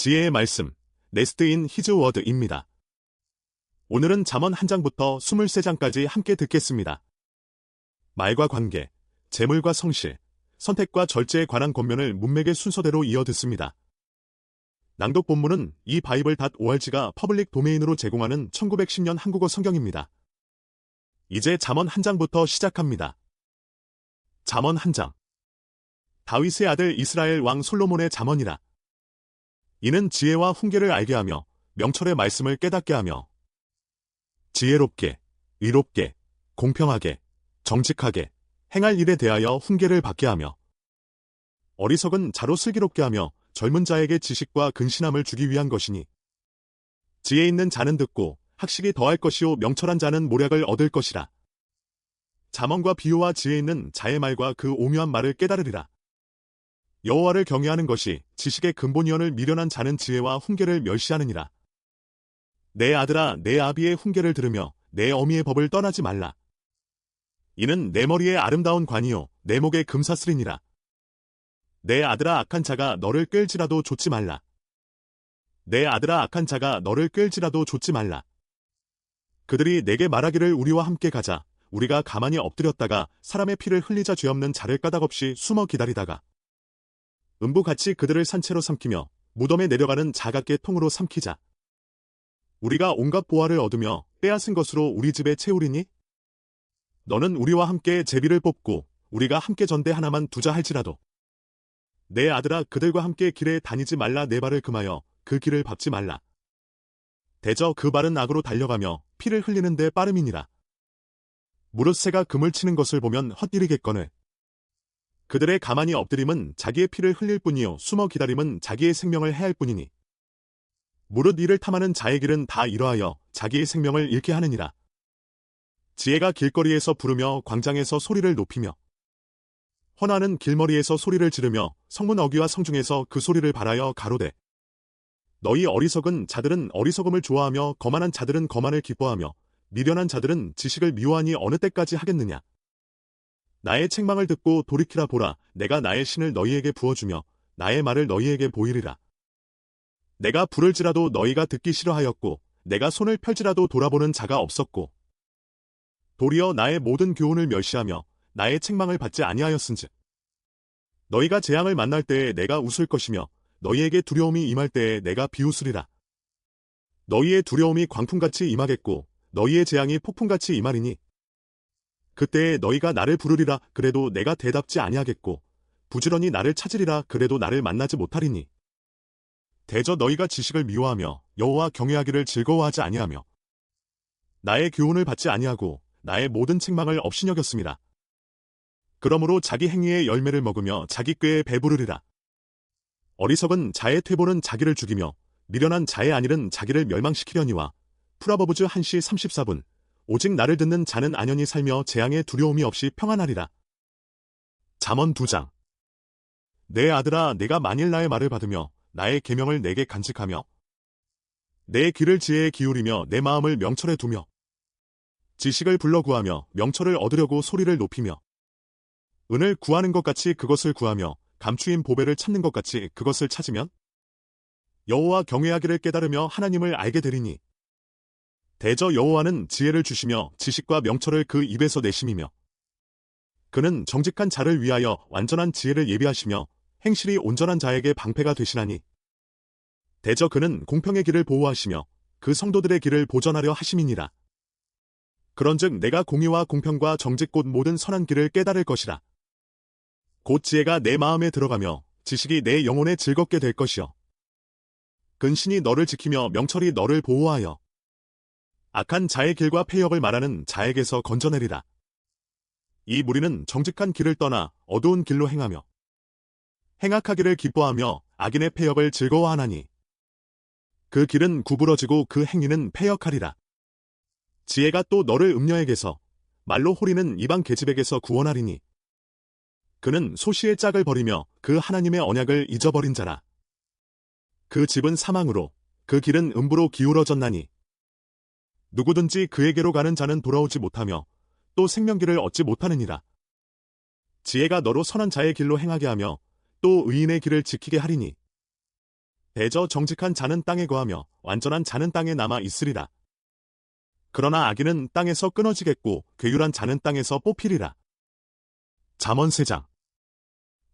지혜의 말씀, 네스트인 히즈 워드입니다. 오늘은 잠언 한 장부터 23장까지 함께 듣겠습니다. 말과 관계, 재물과 성실, 선택과 절제에 관한 권면을 문맥의 순서대로 이어 듣습니다. 낭독 본문은 이 바이블.org가 퍼블릭 도메인으로 제공하는 1910년 한국어 성경입니다. 이제 잠언 한 장부터 시작합니다. 잠언 한 장. 다윗의 아들 이스라엘 왕 솔로몬의 잠언이라. 이는 지혜와 훈계를 알게 하며 명철의 말씀을 깨닫게 하며 지혜롭게, 의롭게, 공평하게, 정직하게 행할 일에 대하여 훈계를 받게 하며 어리석은 자로 슬기롭게 하며 젊은 자에게 지식과 근신함을 주기 위한 것이니 지혜 있는 자는 듣고 학식이 더할 것이요 명철한 자는 모략을 얻을 것이라. 잠언과 비유와 지혜 있는 자의 말과 그 오묘한 말을 깨달으리라. 여호와를 경외하는 것이 지식의 근본이언을 미련한 자는 지혜와 훈계를 멸시하느니라. 내 아들아 내 아비의 훈계를 들으며 내 어미의 법을 떠나지 말라. 이는 내 머리에 아름다운 관이요 내 목에 금사슬이니라. 내 아들아 악한 자가 너를 끌지라도 좇지 말라. 내 아들아 악한 자가 너를 끌지라도 좇지 말라. 그들이 내게 말하기를 우리와 함께 가자. 우리가 가만히 엎드렸다가 사람의 피를 흘리자 죄 없는 자를 까닭없이 숨어 기다리다가 음부같이 그들을 산채로 삼키며 무덤에 내려가는 자같게 통으로 삼키자. 우리가 온갖 보화를 얻으며 빼앗은 것으로 우리 집에 채우리니? 너는 우리와 함께 제비를 뽑고 우리가 함께 전대 하나만 두자 할지라도 내 아들아 그들과 함께 길에 다니지 말라. 내 발을 금하여 그 길을 밟지 말라. 대저 그 발은 악으로 달려가며 피를 흘리는 데 빠름이니라. 무릇 새가 금을 치는 것을 보면 헛디리겠거늘. 그들의 가만히 엎드림은 자기의 피를 흘릴 뿐이요 숨어 기다림은 자기의 생명을 해할 뿐이니 무릇 이를 탐하는 자의 길은 다 이러하여 자기의 생명을 잃게 하느니라. 지혜가 길거리에서 부르며 광장에서 소리를 높이며 헌화는 길머리에서 소리를 지르며 성문 어귀와 성중에서 그 소리를 발하여 가로되 너희 어리석은 자들은 어리석음을 좋아하며 거만한 자들은 거만을 기뻐하며 미련한 자들은 지식을 미워하니 어느 때까지 하겠느냐. 나의 책망을 듣고 돌이키라. 보라 내가 나의 신을 너희에게 부어주며 나의 말을 너희에게 보이리라. 내가 부를지라도 너희가 듣기 싫어하였고 내가 손을 펼지라도 돌아보는 자가 없었고 도리어 나의 모든 교훈을 멸시하며 나의 책망을 받지 아니하였은즉 너희가 재앙을 만날 때에 내가 웃을 것이며 너희에게 두려움이 임할 때에 내가 비웃으리라. 너희의 두려움이 광풍같이 임하겠고 너희의 재앙이 폭풍같이 임하리니 그때에 너희가 나를 부르리라. 그래도 내가 대답지 아니하겠고 부지런히 나를 찾으리라. 그래도 나를 만나지 못하리니 대저 너희가 지식을 미워하며 여호와 경외하기를 즐거워하지 아니하며 나의 교훈을 받지 아니하고 나의 모든 책망을 업신여겼습니다. 그러므로 자기 행위의 열매를 먹으며 자기 꾀에 배부르리라. 어리석은 자의 퇴보는 자기를 죽이며 미련한 자의 안일은 자기를 멸망시키려니와 프라버브즈 1시 34분 오직 나를 듣는 자는 안연히 살며 재앙에 두려움이 없이 평안하리라. 잠언 2장. 내 아들아 내가 만일 나의 말을 받으며 나의 계명을 내게 간직하며 내 귀를 지혜에 기울이며 내 마음을 명철에 두며 지식을 불러 구하며 명철을 얻으려고 소리를 높이며 은을 구하는 것 같이 그것을 구하며 감추인 보배를 찾는 것 같이 그것을 찾으면 여호와 경외하기를 깨달으며 하나님을 알게 되리니 대저 여호와는 지혜를 주시며 지식과 명철을 그 입에서 내심이며 그는 정직한 자를 위하여 완전한 지혜를 예비하시며 행실이 온전한 자에게 방패가 되시나니 대저 그는 공평의 길을 보호하시며 그 성도들의 길을 보전하려 하심이니라. 그런즉 내가 공의와 공평과 정직 곧 모든 선한 길을 깨달을 것이라. 곧 지혜가 내 마음에 들어가며 지식이 내 영혼에 즐겁게 될 것이요 근신이 너를 지키며 명철이 너를 보호하여 악한 자의 길과 패역을 말하는 자에게서 건져내리라. 이 무리는 정직한 길을 떠나 어두운 길로 행하며 행악하기를 기뻐하며 악인의 패역을 즐거워하나니 그 길은 구부러지고 그 행위는 패역하리라. 지혜가 또 너를 음녀에게서 말로 호리는 이방 계집에게서 구원하리니 그는 소시의 짝을 버리며 그 하나님의 언약을 잊어버린 자라. 그 집은 사망으로 그 길은 음부로 기울어졌나니 누구든지 그에게로 가는 자는 돌아오지 못하며 또 생명길을 얻지 못하느니라. 지혜가 너로 선한 자의 길로 행하게 하며 또 의인의 길을 지키게 하리니 대저 정직한 자는 땅에 거하며 완전한 자는 땅에 남아 있으리라. 그러나 악인은 땅에서 끊어지겠고 괴율한 자는 땅에서 뽑히리라. 잠언 3장.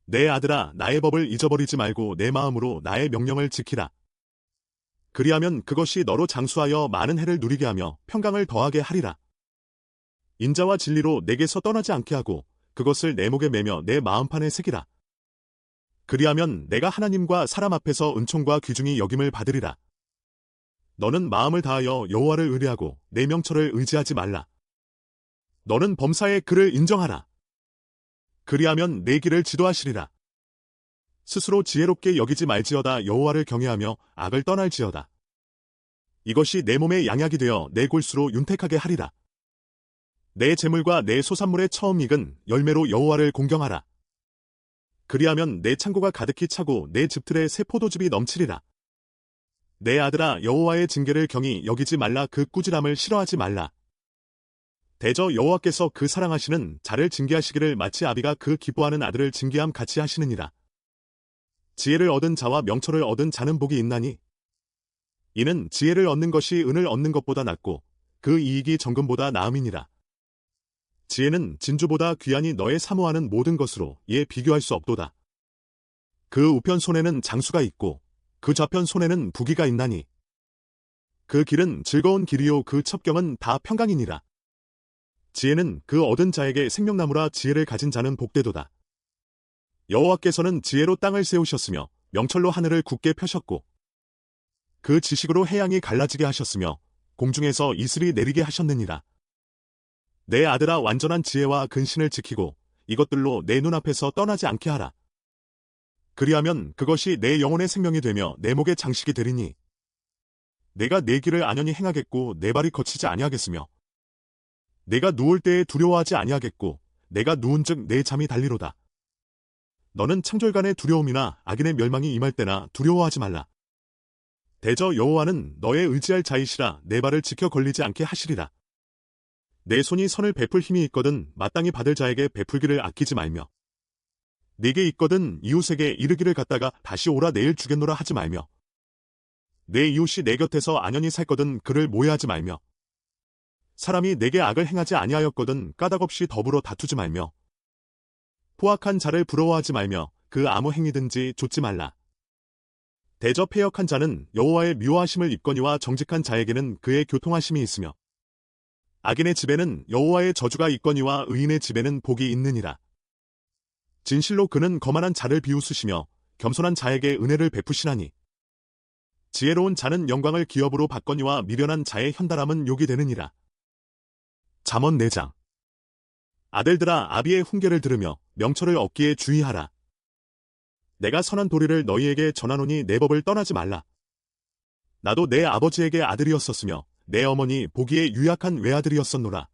내 아들아, 나의 법을 잊어버리지 말고 내 마음으로 나의 명령을 지키라. 그리하면 그것이 너로 장수하여 많은 해를 누리게 하며 평강을 더하게 하리라. 인자와 진리로 내게서 떠나지 않게 하고 그것을 내 목에 매며 내 마음판에 새기라. 그리하면 내가 하나님과 사람 앞에서 은총과 귀중히 여김을 받으리라. 너는 마음을 다하여 여호와를 의뢰하고 내 명철을 의지하지 말라. 너는 범사의 그를 인정하라. 그리하면 내 길을 지도하시리라. 스스로 지혜롭게 여기지 말지어다. 여호와를 경외하며 악을 떠날지어다. 이것이 내 몸의 양약이 되어 내 골수로 윤택하게 하리라. 내 재물과 내 소산물의 처음 익은 열매로 여호와를 공경하라. 그리하면 내 창고가 가득히 차고 내 즙틀에 새 포도즙이 넘치리라. 내 아들아, 여호와의 징계를 경히 여기지 말라. 그 꾸지람을 싫어하지 말라. 대저 여호와께서 그 사랑하시는 자를 징계하시기를 마치 아비가 그 기뻐하는 아들을 징계함 같이 하시느니라. 지혜를 얻은 자와 명철을 얻은 자는 복이 있나니 이는 지혜를 얻는 것이 은을 얻는 것보다 낫고 그 이익이 정금보다 나음이니라. 지혜는 진주보다 귀하니 너의 사모하는 모든 것으로 이에 비교할 수 없도다. 그 우편 손에는 장수가 있고 그 좌편 손에는 부귀가 있나니 그 길은 즐거운 길이요 그 첩경은 다 평강이니라. 지혜는 그 얻은 자에게 생명나무라. 지혜를 가진 자는 복되도다. 여호와께서는 지혜로 땅을 세우셨으며 명철로 하늘을 굳게 펴셨고 그 지식으로 해양이 갈라지게 하셨으며 공중에서 이슬이 내리게 하셨느니라. 내 아들아, 완전한 지혜와 근신을 지키고 이것들로 내 눈앞에서 떠나지 않게 하라. 그리하면 그것이 내 영혼의 생명이 되며 내 목의 장식이 되리니 내가 내 길을 안연히 행하겠고 내 발이 거치지 아니하겠으며 내가 누울 때에 두려워하지 아니하겠고 내가 누운즉 내 잠이 달리로다. 너는 창졸간의 두려움이나 악인의 멸망이 임할 때나 두려워하지 말라. 대저 여호와는 너의 의지할 자이시라. 내 발을 지켜 걸리지 않게 하시리라. 내 손이 선을 베풀 힘이 있거든 마땅히 받을 자에게 베풀기를 아끼지 말며 네게 있거든 이웃에게 이르기를 갖다가 다시 오라 내일 주겠노라 하지 말며 내 이웃이 내 곁에서 안연히 살거든 그를 모해하지 말며 사람이 내게 악을 행하지 아니하였거든 까닭없이 더불어 다투지 말며 포악한 자를 부러워하지 말며 그 아무 행위든지 좇지 말라. 대저 패역한 자는 여호와의 미워하심을 입거니와 정직한 자에게는 그의 교통하심이 있으며 악인의 집에는 여호와의 저주가 있거니와 의인의 집에는 복이 있느니라. 진실로 그는 거만한 자를 비웃으시며 겸손한 자에게 은혜를 베푸시나니 지혜로운 자는 영광을 기업으로 받거니와 미련한 자의 현달함은 욕이 되느니라. 잠언 4장. 아들들아, 아비의 훈계를 들으며 명철을 얻기에 주의하라. 내가 선한 도리를 너희에게 전하노니 내 법을 떠나지 말라. 나도 내 아버지에게 아들이었었으며 내 어머니 보기에 유약한 외아들이었었노라.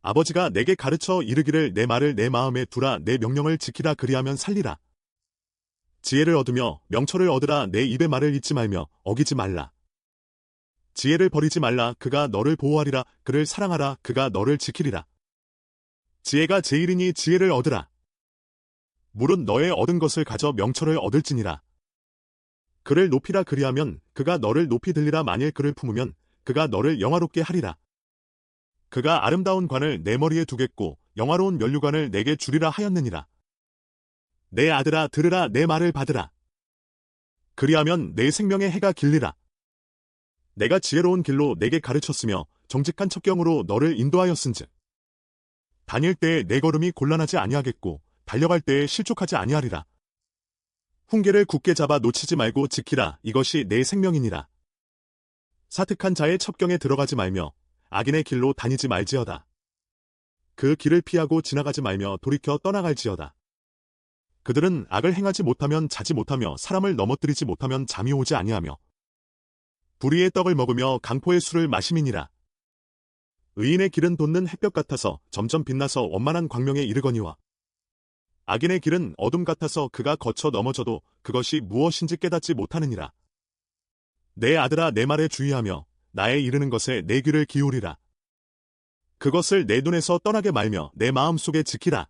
아버지가 내게 가르쳐 이르기를 내 말을 내 마음에 두라. 내 명령을 지키라. 그리하면 살리라. 지혜를 얻으며 명철을 얻으라. 내 입의 말을 잊지 말며 어기지 말라. 지혜를 버리지 말라. 그가 너를 보호하리라. 그를 사랑하라. 그가 너를 지키리라. 지혜가 제일이니 지혜를 얻으라. 물은 너의 얻은 것을 가져 명철을 얻을지니라. 그를 높이라. 그리하면 그가 너를 높이 들리라. 만일 그를 품으면 그가 너를 영화롭게 하리라. 그가 아름다운 관을 내 머리에 두겠고 영화로운 면류관을 내게 주리라 하였느니라. 내 아들아, 들으라. 내 말을 받으라. 그리하면 내 생명의 해가 길리라. 내가 지혜로운 길로 내게 가르쳤으며 정직한 첩경으로 너를 인도하였은즉 다닐 때에 내 걸음이 곤란하지 아니하겠고 달려갈 때에 실족하지 아니하리라. 훈계를 굳게 잡아 놓치지 말고 지키라. 이것이 내 생명이니라. 사특한 자의 첩경에 들어가지 말며 악인의 길로 다니지 말지어다. 그 길을 피하고 지나가지 말며 돌이켜 떠나갈지어다. 그들은 악을 행하지 못하면 자지 못하며 사람을 넘어뜨리지 못하면 잠이 오지 아니하며 불의의 떡을 먹으며 강포의 술을 마심이니라. 의인의 길은 돋는 햇볕 같아서 점점 빛나서 원만한 광명에 이르거니와 악인의 길은 어둠 같아서 그가 거쳐 넘어져도 그것이 무엇인지 깨닫지 못하느니라. 내 아들아, 내 말에 주의하며 나의 이르는 것에 내 귀를 기울이라. 그것을 내 눈에서 떠나게 말며 내 마음속에 지키라.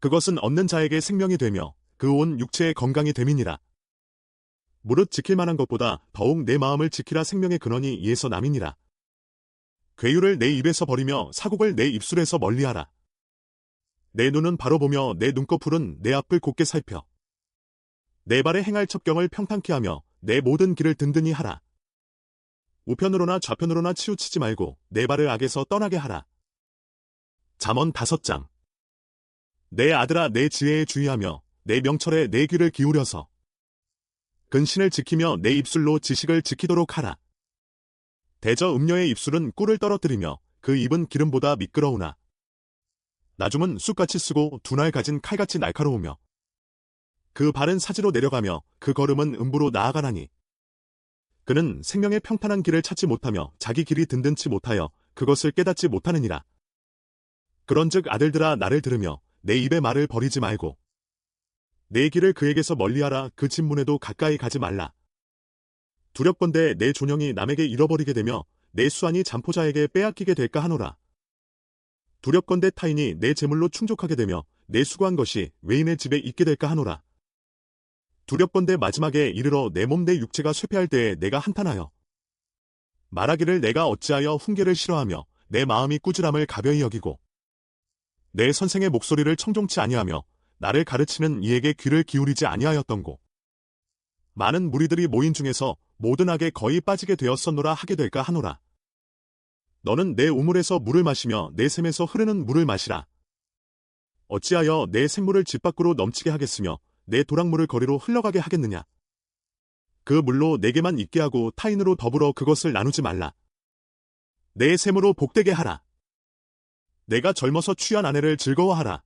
그것은 얻는 자에게 생명이 되며 그 온 육체의 건강이 됨이니라. 무릇 지킬 만한 것보다 더욱 내 마음을 지키라. 생명의 근원이 이에서 남이니라. 괴유를 내 입에서 버리며 사곡을 내 입술에서 멀리하라. 내 눈은 바로 보며 내 눈꺼풀은 내 앞을 곧게 살펴. 내 발에 행할 첩경을 평탄케 하며 내 모든 길을 든든히 하라. 우편으로나 좌편으로나 치우치지 말고 내 발을 악에서 떠나게 하라. 잠언 5장. 내 아들아, 내 지혜에 주의하며 내 명철에 내 귀를 기울여서 근신을 지키며 내 입술로 지식을 지키도록 하라. 대저 음녀의 입술은 꿀을 떨어뜨리며 그 입은 기름보다 미끄러우나 나중은 쑥같이 쓰고 둔알 가진 칼같이 날카로우며 그 발은 사지로 내려가며 그 걸음은 음부로 나아가나니 그는 생명의 평탄한 길을 찾지 못하며 자기 길이 든든치 못하여 그것을 깨닫지 못하느니라. 그런즉 아들들아, 나를 들으며 내 입의 말을 버리지 말고 내 길을 그에게서 멀리하라. 그 진문에도 가까이 가지 말라. 두렵건대 내 존영이 남에게 잃어버리게 되며 내 수완이 잠포자에게 빼앗기게 될까 하노라. 두렵건대 타인이 내 재물로 충족하게 되며 내 수고한 것이 외인의 집에 있게 될까 하노라. 두렵건대 마지막에 이르러 내 몸 내 육체가 쇠폐할 때에 내가 한탄하여 말하기를 내가 어찌하여 훈계를 싫어하며 내 마음이 꾸지람을 가벼이 여기고 내 선생의 목소리를 청종치 아니하며 나를 가르치는 이에게 귀를 기울이지 아니하였던고. 많은 무리들이 모인 중에서 모든 악에 거의 빠지게 되었었노라 하게 될까 하노라. 너는 내 우물에서 물을 마시며 내 샘에서 흐르는 물을 마시라. 어찌하여 내 샘물을 집 밖으로 넘치게 하겠으며 내 도랑물을 거리로 흘러가게 하겠느냐. 그 물로 내게만 있게 하고 타인으로 더불어 그것을 나누지 말라. 내 샘으로 복되게 하라. 내가 젊어서 취한 아내를 즐거워하라.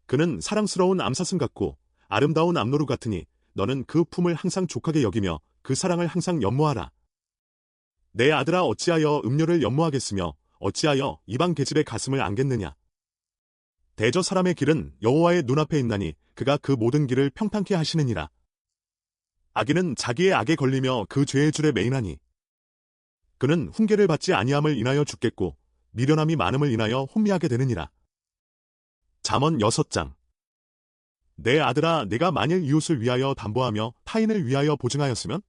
그는 사랑스러운 암사슴 같고 아름다운 암노루 같으니 너는 그 품을 항상 족하게 여기며 그 사랑을 항상 연모하라. 내 아들아, 어찌하여 음료를 연모하겠으며 어찌하여 이방 계집의 가슴을 안겠느냐. 대저 사람의 길은 여호와의 눈앞에 있나니 그가 그 모든 길을 평탄케 하시느니라. 악인은 자기의 악에 걸리며 그 죄의 줄에 매이나니 그는 훈계를 받지 아니함을 인하여 죽겠고 미련함이 많음을 인하여 혼미하게 되느니라. 잠언 6장. 내 아들아, 내가 만일 이웃을 위하여 담보하며 타인을 위하여 보증하였으면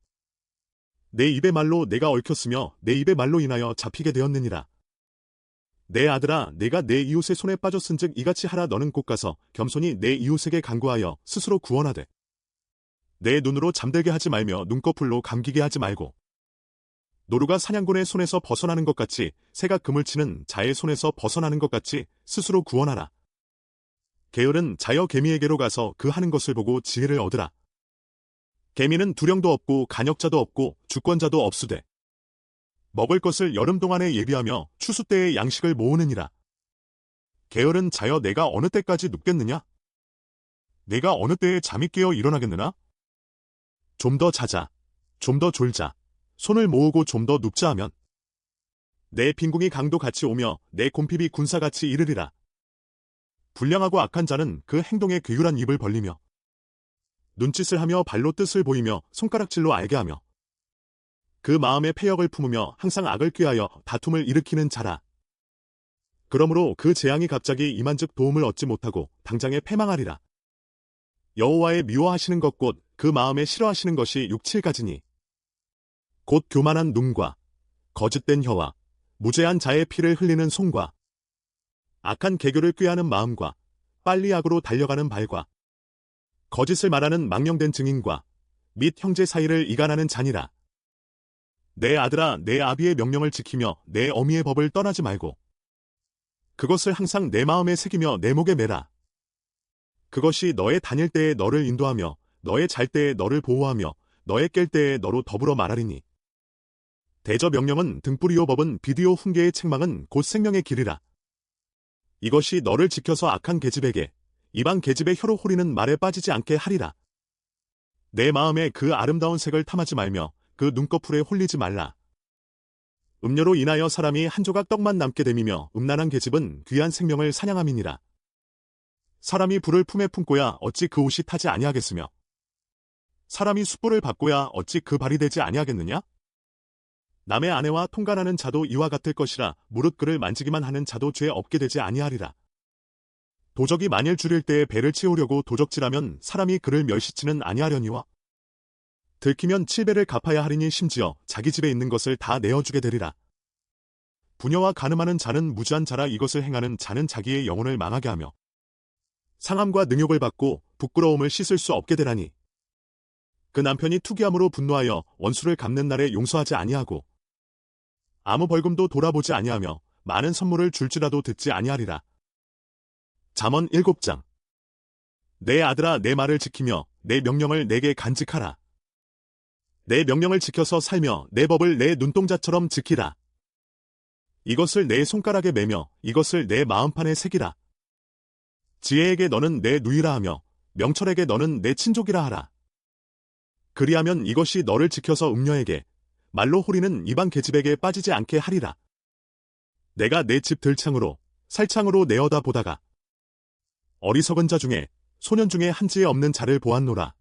내 입의 말로 내가 얽혔으며 내 입의 말로 인하여 잡히게 되었느니라. 내 아들아, 내가 내 이웃의 손에 빠졌은즉 이같이 하라. 너는 곧 가서 겸손히 내 이웃에게 간구하여 스스로 구원하되 내 눈으로 잠들게 하지 말며 눈꺼풀로 감기게 하지 말고 노루가 사냥꾼의 손에서 벗어나는 것 같이 새가 그물 치는 자의 손에서 벗어나는 것 같이 스스로 구원하라. 게으른 자여 개미에게로 가서 그 하는 것을 보고 지혜를 얻으라. 개미는 두령도 없고 간역자도 없고 주권자도 없으되 먹을 것을 여름 동안에 예비하며 추수 때에 양식을 모으느니라. 게으른 자여, 내가 어느 때까지 눕겠느냐? 내가 어느 때에 잠이 깨어 일어나겠느냐? 좀 더 자자, 좀 더 졸자, 손을 모으고 좀 더 눕자 하면 내 빈궁이 강도 같이 오며 내 곰핍이 군사같이 이르리라. 불량하고 악한 자는 그 행동에 괴유란 입을 벌리며 눈짓을 하며 발로 뜻을 보이며 손가락질로 알게 하며 그 마음에 패역을 품으며 항상 악을 꾀하여 다툼을 일으키는 자라. 그러므로 그 재앙이 갑자기 임한즉 도움을 얻지 못하고 당장에 패망하리라. 여호와의 미워하시는 것 곧 그 마음에 싫어하시는 것이 6, 7가지니 곧 교만한 눈과 거짓된 혀와 무죄한 자의 피를 흘리는 손과 악한 개교를 꾀하는 마음과 빨리 악으로 달려가는 발과 거짓을 말하는 망령된 증인과 및 형제 사이를 이간하는 자니라. 내 아들아, 내 아비의 명령을 지키며 내 어미의 법을 떠나지 말고 그것을 항상 내 마음에 새기며 내 목에 매라. 그것이 너의 다닐 때에 너를 인도하며 너의 잘 때에 너를 보호하며 너의 깰 때에 너로 더불어 말하리니 대저 명령은 등불이요 법은 비디오 훈계의 책망은 곧 생명의 길이라. 이것이 너를 지켜서 악한 계집에게 이방 계집의 혀로 호리는 말에 빠지지 않게 하리라. 내 마음에 그 아름다운 색을 탐하지 말며 그 눈꺼풀에 홀리지 말라. 음료로 인하여 사람이 한 조각 떡만 남게 됨이며 음란한 계집은 귀한 생명을 사냥함이니라. 사람이 불을 품에 품고야 어찌 그 옷이 타지 아니하겠으며 사람이 숯불을 받고야 어찌 그 발이 되지 아니하겠느냐? 남의 아내와 통간하는 자도 이와 같을 것이라. 무릇 그를 만지기만 하는 자도 죄 없게 되지 아니하리라. 도적이 만일 줄일 때에 배를 채우려고 도적질하면 사람이 그를 멸시치는 아니하려니와 들키면 7배를 갚아야 하리니 심지어 자기 집에 있는 것을 다 내어주게 되리라. 부녀와 간음하는 자는 무지한 자라. 이것을 행하는 자는 자기의 영혼을 망하게 하며 상함과 능욕을 받고 부끄러움을 씻을 수 없게 되라니. 그 남편이 투기함으로 분노하여 원수를 갚는 날에 용서하지 아니하고 아무 벌금도 돌아보지 아니하며 많은 선물을 줄지라도 듣지 아니하리라. 잠언 7장. 내 아들아, 내 말을 지키며 내 명령을 내게 간직하라. 내 명령을 지켜서 살며 내 법을 내 눈동자처럼 지키라. 이것을 내 손가락에 매며 이것을 내 마음판에 새기라. 지혜에게 너는 내 누이라 하며 명철에게 너는 내 친족이라 하라. 그리하면 이것이 너를 지켜서 음녀에게 말로 호리는 이방 계집에게 빠지지 않게 하리라. 내가 내 집 들창으로 살창으로 내어다 보다가 어리석은 자 중에 소년 중에 한지에 없는 자를 보았노라.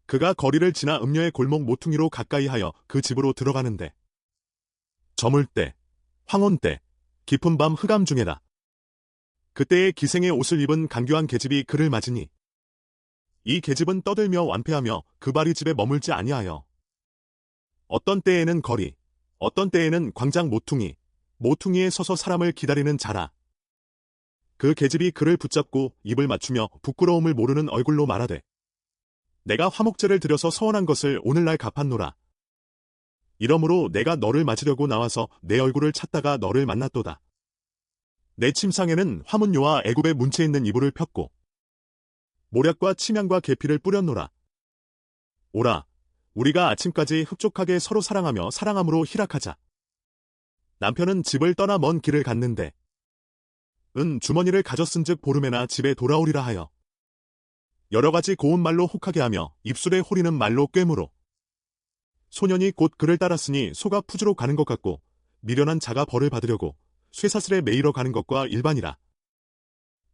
그가 거리를 지나 음녀의 골목 모퉁이로 가까이 하여 그 집으로 들어가는데 저물 때, 황혼 때, 깊은 밤 흑암 중에다. 그때에 기생의 옷을 입은 간교한 계집이 그를 맞으니 이 계집은 떠들며 완패하며 그 발이 집에 머물지 아니하여 어떤 때에는 거리, 어떤 때에는 광장 모퉁이에 서서 사람을 기다리는 자라. 그 계집이 그를 붙잡고 입을 맞추며 부끄러움을 모르는 얼굴로 말하되 내가 화목제를 드려서 서원한 것을 오늘날 갚았노라. 이러므로 내가 너를 맞으려고 나와서 내 얼굴을 찾다가 너를 만났도다. 내 침상에는 화문요와 애굽의 문체 있는 이불을 폈고 모략과 침향과 계피를 뿌렸노라. 오라, 우리가 아침까지 흡족하게 서로 사랑하며 사랑함으로 희락하자. 남편은 집을 떠나 먼 길을 갔는데 은 주머니를 가졌은즉 보름에나 집에 돌아오리라 하여 여러 가지 고운 말로 혹하게 하며 입술에 호리는 말로 꿰물어 소년이 곧 그를 따랐으니 소가 푸주로 가는 것 같고 미련한 자가 벌을 받으려고 쇠사슬에 매이러 가는 것과 일반이라.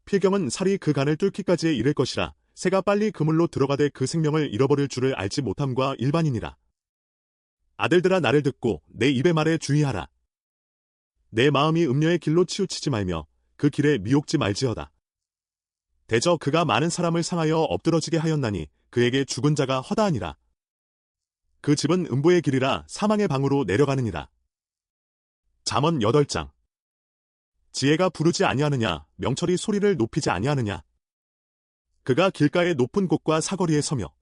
필경은 살이 그 간을 뚫기까지에 이를 것이라. 새가 빨리 그물로 들어가되 그 생명을 잃어버릴 줄을 알지 못함과 일반이니라. 아들들아, 나를 듣고 내 입의 말에 주의하라. 내 마음이 음녀의 길로 치우치지 말며 그 길에 미혹지 말지어다. 대저 그가 많은 사람을 상하여 엎드러지게 하였나니 그에게 죽은 자가 허다하니라. 그 집은 음부의 길이라 사망의 방으로 내려가느니라. 잠언 8장. 지혜가 부르지 아니하느냐, 명철이 소리를 높이지 아니하느냐. 그가 길가의 높은 곳과 사거리에 서며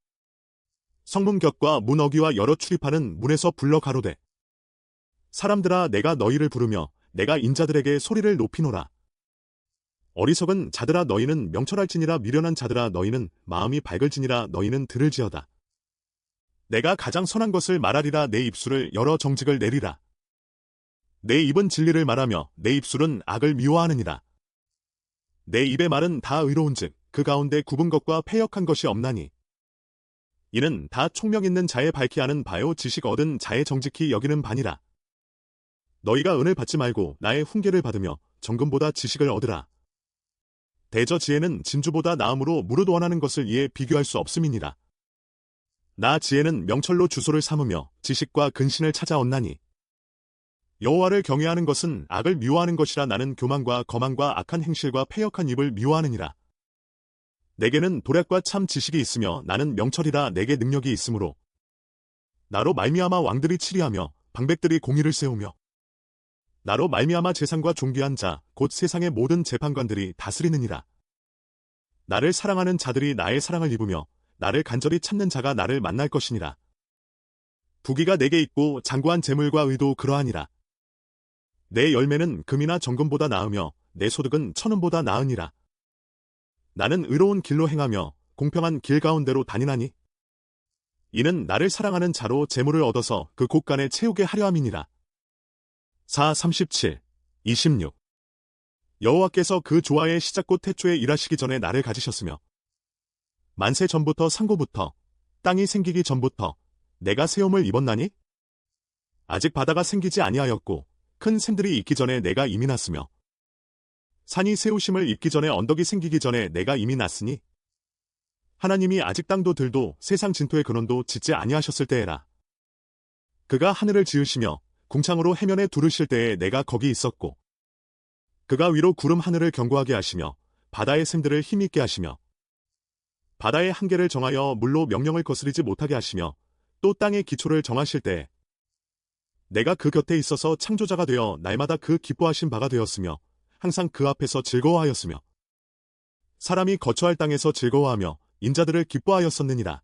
성문 곁과 문 어귀와 여러 출입하는 문에서 불러 가로되 사람들아, 내가 너희를 부르며 내가 인자들에게 소리를 높이노라. 어리석은 자들아, 너희는 명철할지니라. 미련한 자들아, 너희는 마음이 밝을지니라. 너희는 들을지어다. 내가 가장 선한 것을 말하리라. 내 입술을 열어 정직을 내리라. 내 입은 진리를 말하며 내 입술은 악을 미워하느니라. 내 입의 말은 다 의로운즉 그 가운데 굽은 것과 패역한 것이 없나니 이는 다 총명 있는 자의 밝히 아는 바요 지식 얻은 자의 정직히 여기는 바니라. 너희가 은을 받지 말고 나의 훈계를 받으며 정금보다 지식을 얻으라. 대저 지혜는 진주보다 나음으로 무릇 원하는 것을 이에 비교할 수 없음이니라. 나 지혜는 명철로 주소를 삼으며 지식과 근신을 찾아 얻나니 여호와를 경외하는 것은 악을 미워하는 것이라. 나는 교만과 거만과 악한 행실과 패역한 입을 미워하느니라. 내게는 도략과 참 지식이 있으며 나는 명철이라. 내게 능력이 있으므로 나로 말미암아 왕들이 치리하며 방백들이 공의를 세우며 나로 말미암아 재상과 존귀한 자 곧 세상의 모든 재판관들이 다스리느니라. 나를 사랑하는 자들이 나의 사랑을 입으며 나를 간절히 찾는 자가 나를 만날 것이니라. 부귀가 내게 있고 장구한 재물과 의도 그러하니라. 내 열매는 금이나 정금보다 나으며 내 소득은 천은보다 나으니라. 나는 의로운 길로 행하며 공평한 길 가운데로 다니나니 이는 나를 사랑하는 자로 재물을 얻어서 그 곳간에 채우게 하려 함이니라. 4:37, 26 여호와께서 그 조화의 시작곧 태초에 일하시기 전에 나를 가지셨으며 만세 전부터 상고부터 땅이 생기기 전부터 내가 세움을 입었나니? 아직 바다가 생기지 아니하였고 큰 샘들이 있기 전에 내가 이미 났으며 산이 세우심을 입기 전에 언덕이 생기기 전에 내가 이미 났으니 하나님이 아직 땅도 들도 세상 진토의 근원도 짓지 아니하셨을 때에라. 그가 하늘을 지으시며 궁창으로 해면에 두르실 때에 내가 거기 있었고 그가 위로 구름 하늘을 견고하게 하시며 바다의 샘들을 힘있게 하시며 바다의 한계를 정하여 물로 명령을 거스리지 못하게 하시며 또 땅의 기초를 정하실 때 내가 그 곁에 있어서 창조자가 되어 날마다 그 기뻐하신 바가 되었으며 항상 그 앞에서 즐거워하였으며 사람이 거처할 땅에서 즐거워하며 인자들을 기뻐하였었느니라.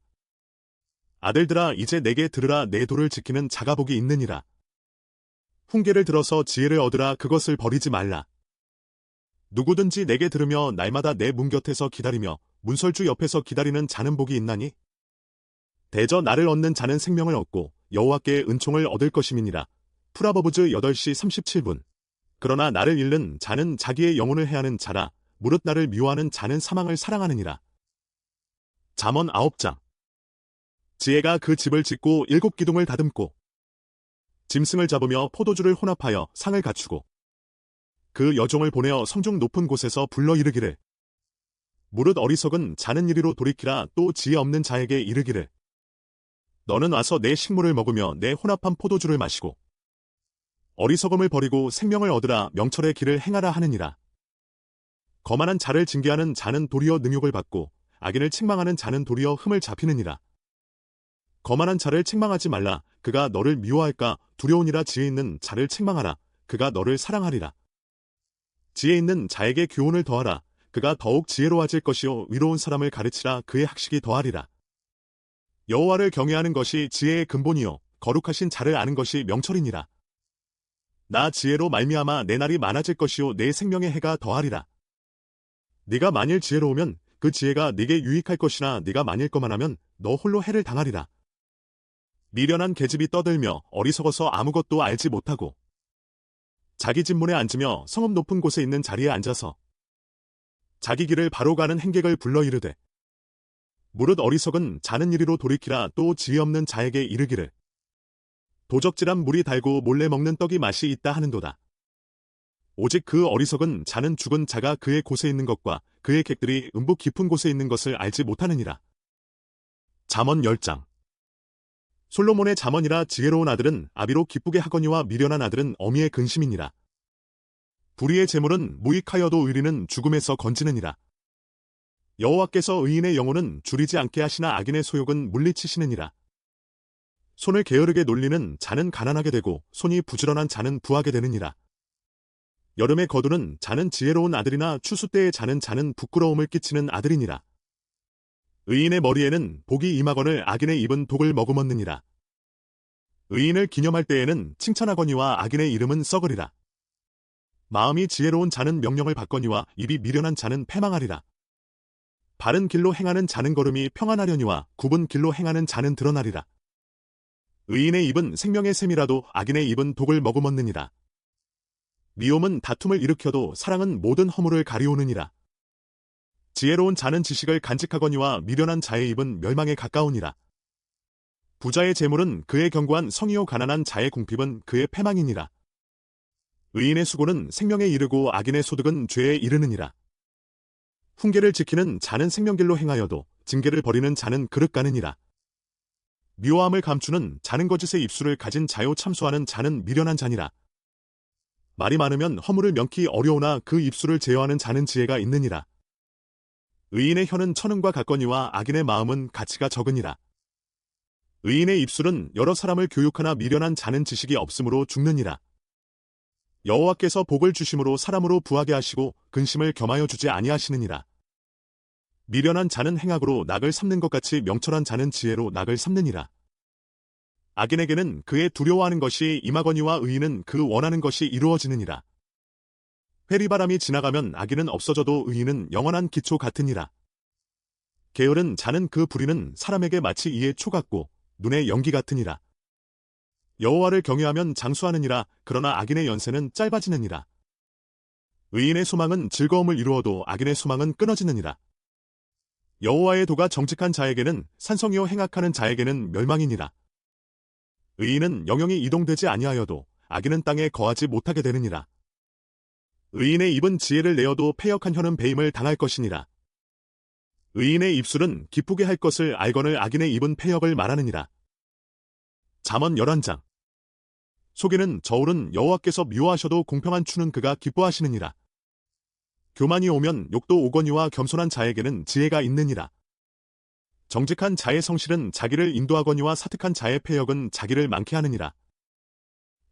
아들들아 이제 내게 들으라. 내 도를 지키는 자가 복이 있느니라. 훈계를 들어서 지혜를 얻으라. 그것을 버리지 말라. 누구든지 내게 들으며 날마다 내 문 곁에서 기다리며 문설주 옆에서 기다리는 자는 복이 있나니? 대저 나를 얻는 자는 생명을 얻고 여호와께 은총을 얻을 것임이니라. 프라버브즈 8시 37분. 그러나 나를 잃는 자는 자기의 영혼을 해하는 자라. 무릇 나를 미워하는 자는 사망을 사랑하느니라. 잠언 9장. 지혜가 그 집을 짓고 7기둥을 다듬고 짐승을 잡으며 포도주를 혼합하여 상을 갖추고 그 여종을 보내어 성중 높은 곳에서 불러 이르기를 무릇 어리석은 자는 이리로 돌이키라. 또 지혜 없는 자에게 이르기를 너는 와서 내 식물을 먹으며 내 혼합한 포도주를 마시고 어리석음을 버리고 생명을 얻으라. 명철의 길을 행하라 하느니라. 거만한 자를 징계하는 자는 도리어 능욕을 받고 악인을 책망하는 자는 도리어 흠을 잡히느니라. 거만한 자를 책망하지 말라. 그가 너를 미워할까? 두려우니라. 지혜 있는 자를 책망하라. 그가 너를 사랑하리라. 지혜 있는 자에게 교훈을 더하라. 그가 더욱 지혜로워질 것이요 위로운 사람을 가르치라. 그의 학식이 더하리라. 여호와를 경외하는 것이 지혜의 근본이요 거룩하신 자를 아는 것이 명철이니라. 나 지혜로 말미암아 내 날이 많아질 것이요 내 생명의 해가 더하리라. 네가 만일 지혜로우면 그 지혜가 네게 유익할 것이나 네가 만일 거만하면 너 홀로 해를 당하리라. 미련한 계집이 떠들며 어리석어서 아무것도 알지 못하고 자기 집문에 앉으며 성읍 높은 곳에 있는 자리에 앉아서 자기 길을 바로 가는 행객을 불러 이르되 무릇 어리석은 자는 이리로 돌이키라. 또 지혜 없는 자에게 이르기를 도적질한 물이 달고 몰래 먹는 떡이 맛이 있다 하는도다. 오직 그 어리석은 자는 죽은 자가 그의 곳에 있는 것과 그의 객들이 음부 깊은 곳에 있는 것을 알지 못하느니라. 잠언 10장. 솔로몬의 잠언이라. 지혜로운 아들은 아비로 기쁘게 하거니와 미련한 아들은 어미의 근심이니라. 불의의 재물은 무익하여도 의리는 죽음에서 건지느니라. 여호와께서 의인의 영혼은 줄이지 않게 하시나 악인의 소욕은 물리치시느니라. 손을 게으르게 놀리는 자는 가난하게 되고 손이 부지런한 자는 부하게 되느니라. 여름에 거두는 자는 지혜로운 아들이나 추수 때에 자는 부끄러움을 끼치는 아들이니라. 의인의 머리에는 복이 임하거늘 악인의 입은 독을 머금었느니라. 의인을 기념할 때에는 칭찬하거니와 악인의 이름은 썩으리라. 마음이 지혜로운 자는 명령을 받거니와 입이 미련한 자는 패망하리라. 바른 길로 행하는 자는 걸음이 평안하려니와 굽은 길로 행하는 자는 드러나리라. 의인의 입은 생명의 샘이라도 악인의 입은 독을 머금었느니라. 미움은 다툼을 일으켜도 사랑은 모든 허물을 가리우느니라. 지혜로운 자는 지식을 간직하거니와 미련한 자의 입은 멸망에 가까우니라. 부자의 재물은 그의 견고한 성이요 가난한 자의 궁핍은 그의 패망이니라. 의인의 수고는 생명에 이르고 악인의 소득은 죄에 이르느니라. 훈계를 지키는 자는 생명길로 행하여도 징계를 버리는 자는 그릇 가느니라. 미워함을 감추는 자는 거짓의 입술을 가진 자요 참소하는 자는 미련한 자니라. 말이 많으면 허물을 명키 어려우나 그 입술을 제어하는 자는 지혜가 있느니라. 의인의 혀는 천은과 같거니와 악인의 마음은 가치가 적으니라. 의인의 입술은 여러 사람을 교육하나 미련한 자는 지식이 없으므로 죽느니라. 여호와께서 복을 주심으로 사람으로 부하게 하시고 근심을 겸하여 주지 아니하시느니라. 미련한 자는 행악으로 낙을 삼는 것 같이 명철한 자는 지혜로 낙을 삼느니라. 악인에게는 그의 두려워하는 것이 임하거니와 의인은 그 원하는 것이 이루어지느니라. 회리바람이 지나가면 악인은 없어져도 의인은 영원한 기초 같으니라. 게으른 자는 그 부리는 사람에게 마치 이의 초 같고 눈의 연기 같으니라. 여호와를 경외하면 장수하느니라. 그러나 악인의 연세는 짧아지느니라. 의인의 소망은 즐거움을 이루어도 악인의 소망은 끊어지느니라. 여호와의 도가 정직한 자에게는 산성이요 행악하는 자에게는 멸망이니라. 의인은 영영이 이동되지 아니하여도 악인은 땅에 거하지 못하게 되느니라. 의인의 입은 지혜를 내어도 패역한 혀는 배임을 당할 것이니라. 의인의 입술은 기쁘게 할 것을 알거늘 악인의 입은 패역을 말하느니라. 잠언 11장. 속에는 저울은 여호와께서 미워하셔도 공평한 추는 그가 기뻐하시느니라. 교만이 오면 욕도 오거니와 겸손한 자에게는 지혜가 있느니라. 정직한 자의 성실은 자기를 인도하거니와 사특한 자의 패역은 자기를 많게 하느니라.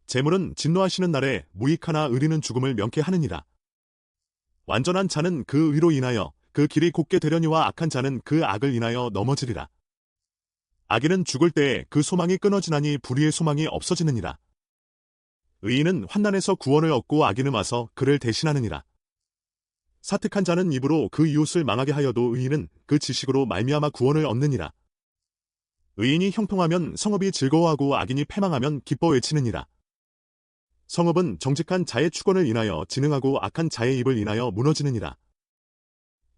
재물은 진노하시는 날에 무익하나 의리는 죽음을 명케 하느니라. 완전한 자는 그 의로 인하여 그 길이 곧게 되려니와 악한 자는 그 악을 인하여 넘어지리라. 악인은 죽을 때에 그 소망이 끊어지나니 불의의 소망이 없어지느니라. 의인은 환난에서 구원을 얻고 악인은 와서 그를 대신하느니라. 사특한 자는 입으로 그 이웃을 망하게 하여도 의인은 그 지식으로 말미암아 구원을 얻느니라. 의인이 형통하면 성읍이 즐거워하고 악인이 패망하면 기뻐 외치느니라. 성읍은 정직한 자의 축원을 인하여 진흥하고 악한 자의 입을 인하여 무너지느니라.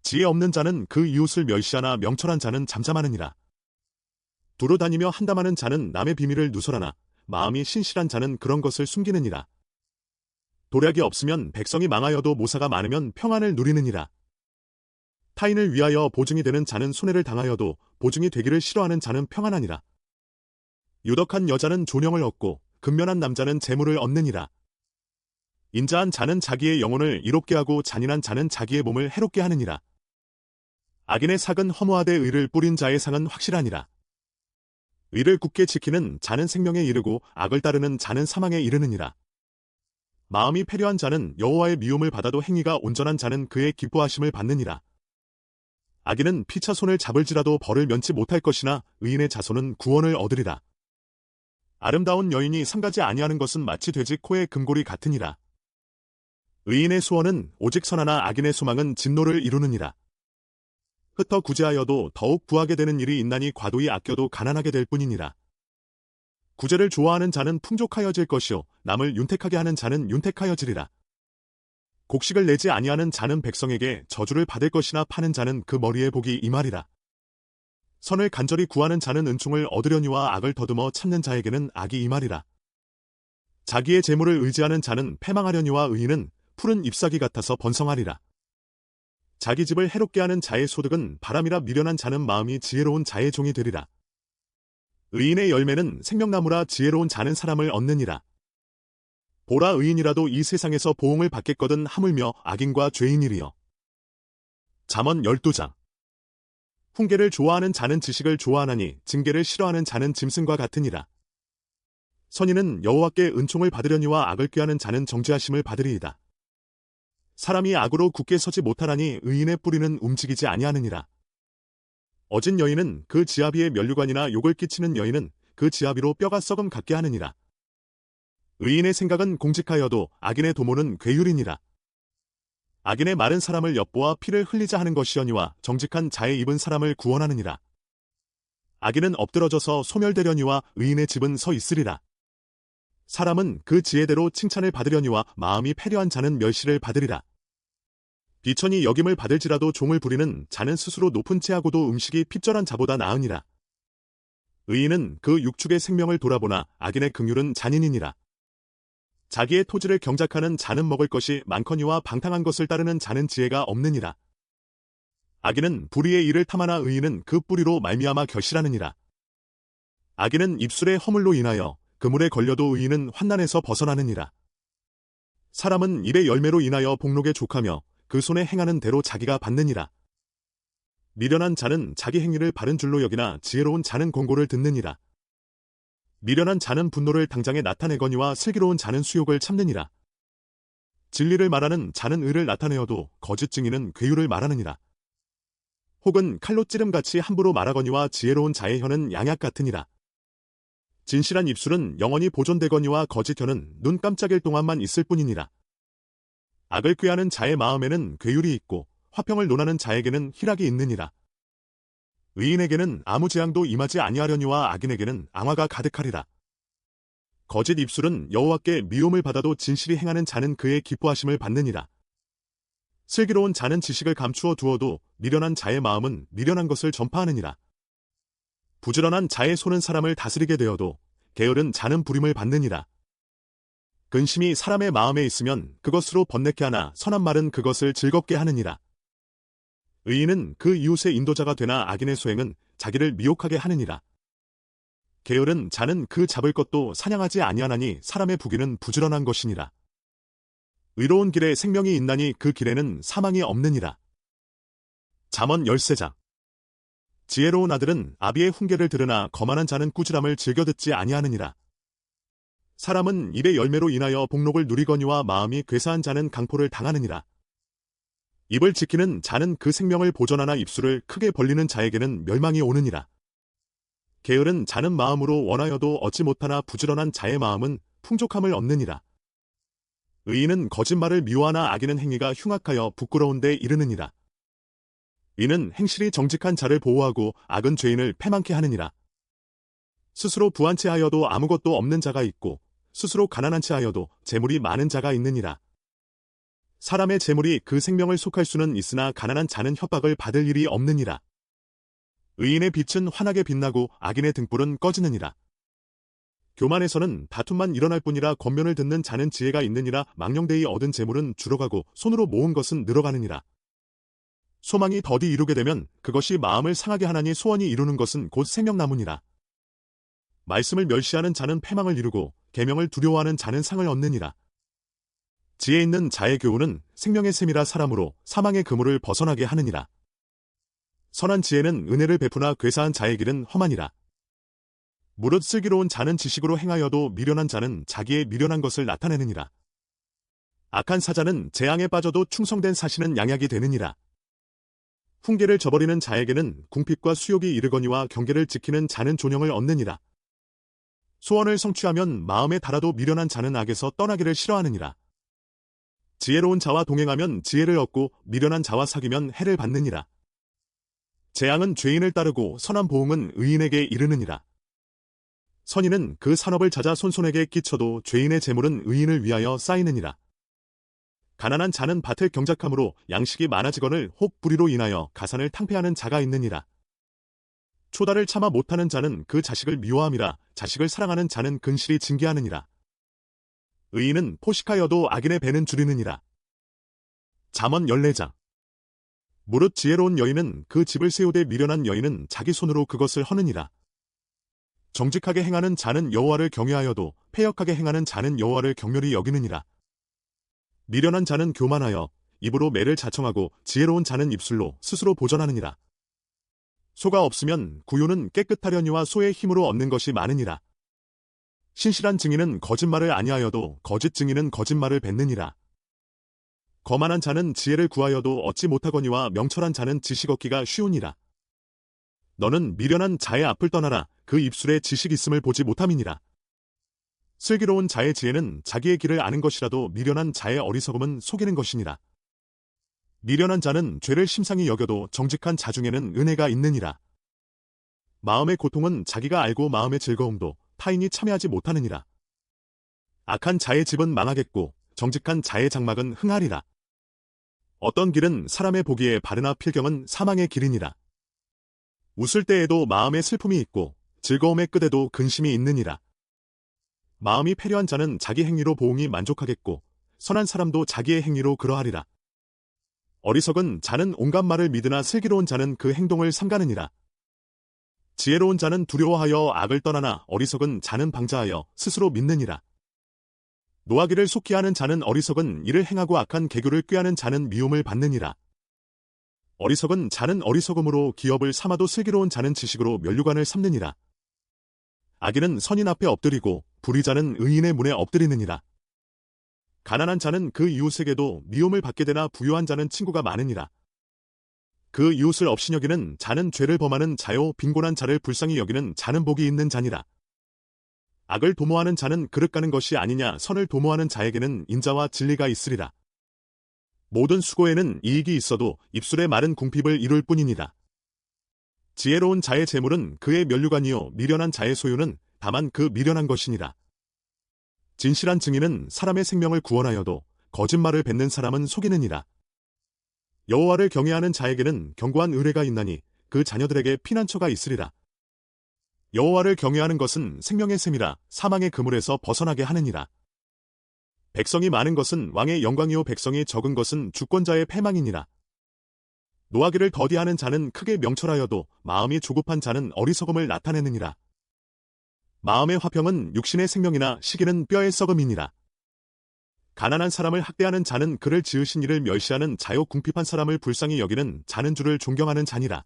지혜 없는 자는 그 이웃을 멸시하나 명철한 자는 잠잠하느니라. 두루 다니며 한담하는 자는 남의 비밀을 누설하나 마음이 신실한 자는 그런 것을 숨기느니라. 도략이 없으면 백성이 망하여도 모사가 많으면 평안을 누리느니라. 타인을 위하여 보증이 되는 자는 손해를 당하여도 보증이 되기를 싫어하는 자는 평안하니라. 유덕한 여자는 존영을 얻고 근면한 남자는 재물을 얻느니라. 인자한 자는 자기의 영혼을 이롭게 하고 잔인한 자는 자기의 몸을 해롭게 하느니라. 악인의 삭은 허무하되 의를 뿌린 자의 상은 확실하니라. 의를 굳게 지키는 자는 생명에 이르고 악을 따르는 자는 사망에 이르느니라. 마음이 패려한 자는 여호와의 미움을 받아도 행위가 온전한 자는 그의 기뻐하심을 받느니라. 악인은 피차 손을 잡을지라도 벌을 면치 못할 것이나 의인의 자손은 구원을 얻으리라. 아름다운 여인이 상가지 아니하는 것은 마치 돼지 코의 금골이 같으니라. 의인의 소원은 오직 선하나 악인의 소망은 진노를 이루느니라. 흩어 구제하여도 더욱 구하게 되는 일이 있나니 과도히 아껴도 가난하게 될 뿐이니라. 구제를 좋아하는 자는 풍족하여질 것이요 남을 윤택하게 하는 자는 윤택하여지리라. 곡식을 내지 아니하는 자는 백성에게 저주를 받을 것이나 파는 자는 그 머리에 복이 임하리라. 선을 간절히 구하는 자는 은총을 얻으려니와 악을 더듬어 찾는 자에게는 악이 임하리라. 자기의 재물을 의지하는 자는 패망하려니와 의인은 푸른 잎사귀 같아서 번성하리라. 자기 집을 해롭게 하는 자의 소득은 바람이라 미련한 자는 마음이 지혜로운 자의 종이 되리라. 의인의 열매는 생명나무라 지혜로운 자는 사람을 얻느니라. 보라 의인이라도 이 세상에서 보응을 받겠거든 하물며 악인과 죄인이리여. 잠언 12장. 훈계를 좋아하는 자는 지식을 좋아하나니 징계를 싫어하는 자는 짐승과 같으니라. 선인은 여호와께 은총을 받으려니와 악을 꾀하는 자는 정죄하심을 받으리이다. 사람이 악으로 굳게 서지 못하나니 의인의 뿌리는 움직이지 아니하느니라. 어진 여인은 그 지아비의 면류관이나 욕을 끼치는 여인은 그 지아비로 뼈가 썩음 같게 하느니라. 의인의 생각은 공직하여도 악인의 도모는 괴율이니라. 악인의 마른 사람을 엿보아 피를 흘리자 하는 것이여니와 정직한 자의 입은 사람을 구원하느니라. 악인은 엎드러져서 소멸되려니와 의인의 집은 서 있으리라. 사람은 그 지혜대로 칭찬을 받으려니와 마음이 패려한 자는 멸시를 받으리라. 비천이 여김을 받을지라도 종을 부리는 자는 스스로 높은 채하고도 음식이 핍절한 자보다 나으니라. 의인은 그 육축의 생명을 돌아보나 악인의 긍휼은 잔인이니라. 자기의 토지를 경작하는 자는 먹을 것이 많거니와 방탕한 것을 따르는 자는 지혜가 없느니라. 악인은 불의의 일을 탐하나 의인은 그 뿌리로 말미암아 결실하느니라. 악인은 입술의 허물로 인하여 그물에 걸려도 의인은 환난에서 벗어나느니라. 사람은 입의 열매로 인하여 복록에 족하며 그 손에 행하는 대로 자기가 받느니라. 미련한 자는 자기 행위를 바른 줄로 여기나 지혜로운 자는 권고를 듣느니라. 미련한 자는 분노를 당장에 나타내거니와 슬기로운 자는 수욕을 참느니라. 진리를 말하는 자는 의를 나타내어도 거짓 증인은 괴유를 말하느니라. 혹은 칼로 찌름같이 함부로 말하거니와 지혜로운 자의 혀는 양약 같으니라. 진실한 입술은 영원히 보존되거니와 거짓 혀는 눈 깜짝일 동안만 있을 뿐이니라. 악을 꾀하는 자의 마음에는 괴율이 있고 화평을 논하는 자에게는 희락이 있느니라. 의인에게는 아무 재앙도 임하지 아니하려니와 악인에게는 앙화가 가득하리라. 거짓 입술은 여호와께 미움을 받아도 진실이 행하는 자는 그의 기뻐하심을 받느니라. 슬기로운 자는 지식을 감추어 두어도 미련한 자의 마음은 미련한 것을 전파하느니라. 부지런한 자의 손은 사람을 다스리게 되어도 게으른 자는 부림을 받느니라. 근심이 사람의 마음에 있으면 그것으로 번뇌케 하나 선한 말은 그것을 즐겁게 하느니라. 의인은 그 이웃의 인도자가 되나 악인의 소행은 자기를 미혹하게 하느니라. 게으른 자는 그 잡을 것도 사냥하지 아니하나니 사람의 부귀는 부지런한 것이니라. 의로운 길에 생명이 있나니 그 길에는 사망이 없느니라. 잠언 13장. 지혜로운 아들은 아비의 훈계를 들으나 거만한 자는 꾸지람을 즐겨 듣지 아니하느니라. 사람은 입의 열매로 인하여 복록을 누리거니와 마음이 괴사한 자는 강포를 당하느니라. 입을 지키는 자는 그 생명을 보존하나 입술을 크게 벌리는 자에게는 멸망이 오느니라. 게으른 자는 마음으로 원하여도 얻지 못하나 부지런한 자의 마음은 풍족함을 얻느니라. 의인은 거짓말을 미워하나 악인은 행위가 흉악하여 부끄러운 데 이르느니라. 이는 행실이 정직한 자를 보호하고 악은 죄인을 패망케 하느니라. 스스로 부한 채 하여도 아무것도 없는 자가 있고 스스로 가난한 채 하여도 재물이 많은 자가 있느니라. 사람의 재물이 그 생명을 속할 수는 있으나 가난한 자는 협박을 받을 일이 없느니라. 의인의 빛은 환하게 빛나고 악인의 등불은 꺼지느니라. 교만에서는 다툼만 일어날 뿐이라 권면을 듣는 자는 지혜가 있느니라. 망령되이 얻은 재물은 줄어가고 손으로 모은 것은 늘어가느니라. 소망이 더디 이루게 되면 그것이 마음을 상하게 하나니 소원이 이루는 것은 곧 생명나무니라. 말씀을 멸시하는 자는 패망을 이루고 계명을 두려워하는 자는 상을 얻느니라. 지혜 있는 자의 교훈은 생명의 샘이라 사람으로 사망의 그물을 벗어나게 하느니라. 선한 지혜는 은혜를 베푸나 괴사한 자의 길은 험하니라. 무릇 슬기로운 자는 지식으로 행하여도 미련한 자는 자기의 미련한 것을 나타내느니라. 악한 사자는 재앙에 빠져도 충성된 사신은 양약이 되느니라. 훈계를 저버리는 자에게는 궁핍과 수욕이 이르거니와 경계를 지키는 자는 존영을 얻느니라. 소원을 성취하면 마음에 달아도 미련한 자는 악에서 떠나기를 싫어하느니라. 지혜로운 자와 동행하면 지혜를 얻고 미련한 자와 사귀면 해를 받느니라. 재앙은 죄인을 따르고 선한 보응은 의인에게 이르느니라. 선인은 그 산업을 찾아 손손에게 끼쳐도 죄인의 재물은 의인을 위하여 쌓이느니라. 가난한 자는 밭을 경작함으로 양식이 많아지거늘 혹 불의로 인하여 가산을 탕폐하는 자가 있느니라. 초다를 참아 못하는 자는 그 자식을 미워함이라. 자식을 사랑하는 자는 근실이 징계하느니라. 의인은 포식하여도 악인의 배는 줄이느니라. 잠언 14장. 무릇 지혜로운 여인은 그 집을 세우되 미련한 여인은 자기 손으로 그것을 허느니라. 정직하게 행하는 자는 여호와를 경외하여도 패역하게 행하는 자는 여호와를 경멸히 여기느니라. 미련한 자는 교만하여 입으로 매를 자청하고 지혜로운 자는 입술로 스스로 보전하느니라. 소가 없으면 구유는 깨끗하려니와 소의 힘으로 얻는 것이 많으니라. 신실한 증인은 거짓말을 아니하여도 거짓 증인은 거짓말을 뱉느니라. 거만한 자는 지혜를 구하여도 얻지 못하거니와 명철한 자는 지식 얻기가 쉬우니라. 너는 미련한 자의 앞을 떠나라. 그 입술에 지식 있음을 보지 못함이니라. 슬기로운 자의 지혜는 자기의 길을 아는 것이라도 미련한 자의 어리석음은 속이는 것이니라. 미련한 자는 죄를 심상히 여겨도 정직한 자 중에는 은혜가 있느니라. 마음의 고통은 자기가 알고 마음의 즐거움도 타인이 참여하지 못하느니라. 악한 자의 집은 망하겠고 정직한 자의 장막은 흥하리라. 어떤 길은 사람의 보기에 바르나 필경은 사망의 길이니라. 웃을 때에도 마음에 슬픔이 있고 즐거움의 끝에도 근심이 있느니라. 마음이 패려한 자는 자기 행위로 보응이 만족하겠고 선한 사람도 자기의 행위로 그러하리라. 어리석은 자는 온갖 말을 믿으나 슬기로운 자는 그 행동을 삼가느니라. 지혜로운 자는 두려워하여 악을 떠나나 어리석은 자는 방자하여 스스로 믿느니라. 노하기를 속히 하는 자는 어리석은 이를 행하고 악한 개교를 꾀하는 자는 미움을 받느니라. 어리석은 자는 어리석음으로 기업을 삼아도 슬기로운 자는 지식으로 면류관을 삼느니라. 악인은 선인 앞에 엎드리고 불의자는 의인의 문에 엎드리느니라. 가난한 자는 그 이웃에게도 미움을 받게 되나 부유한 자는 친구가 많으니라. 그 이웃을 업신 여기는 자는 죄를 범하는 자요 빈곤한 자를 불쌍히 여기는 자는 복이 있는 자니라. 악을 도모하는 자는 그릇 가는 것이 아니냐. 선을 도모하는 자에게는 인자와 진리가 있으리라. 모든 수고에는 이익이 있어도 입술의 말은 궁핍을 이룰 뿐이니라. 지혜로운 자의 재물은 그의 면류관이요 미련한 자의 소유는 다만 그 미련한 것이니라. 진실한 증인은 사람의 생명을 구원하여도 거짓말을 뱉는 사람은 속이느니라. 여호와를 경외하는 자에게는 견고한 의뢰가 있나니 그 자녀들에게 피난처가 있으리라. 여호와를 경외하는 것은 생명의 샘이라 사망의 그물에서 벗어나게 하느니라. 백성이 많은 것은 왕의 영광이요 백성이 적은 것은 주권자의 패망이니라. 노하기를 더디하는 자는 크게 명철하여도 마음이 조급한 자는 어리석음을 나타내느니라. 마음의 화평은 육신의 생명이나 시기는 뼈의 썩음이니라. 가난한 사람을 학대하는 자는 그를 지으신 이를 멸시하는 자요 궁핍한 사람을 불쌍히 여기는 자는 주를 존경하는 자니라.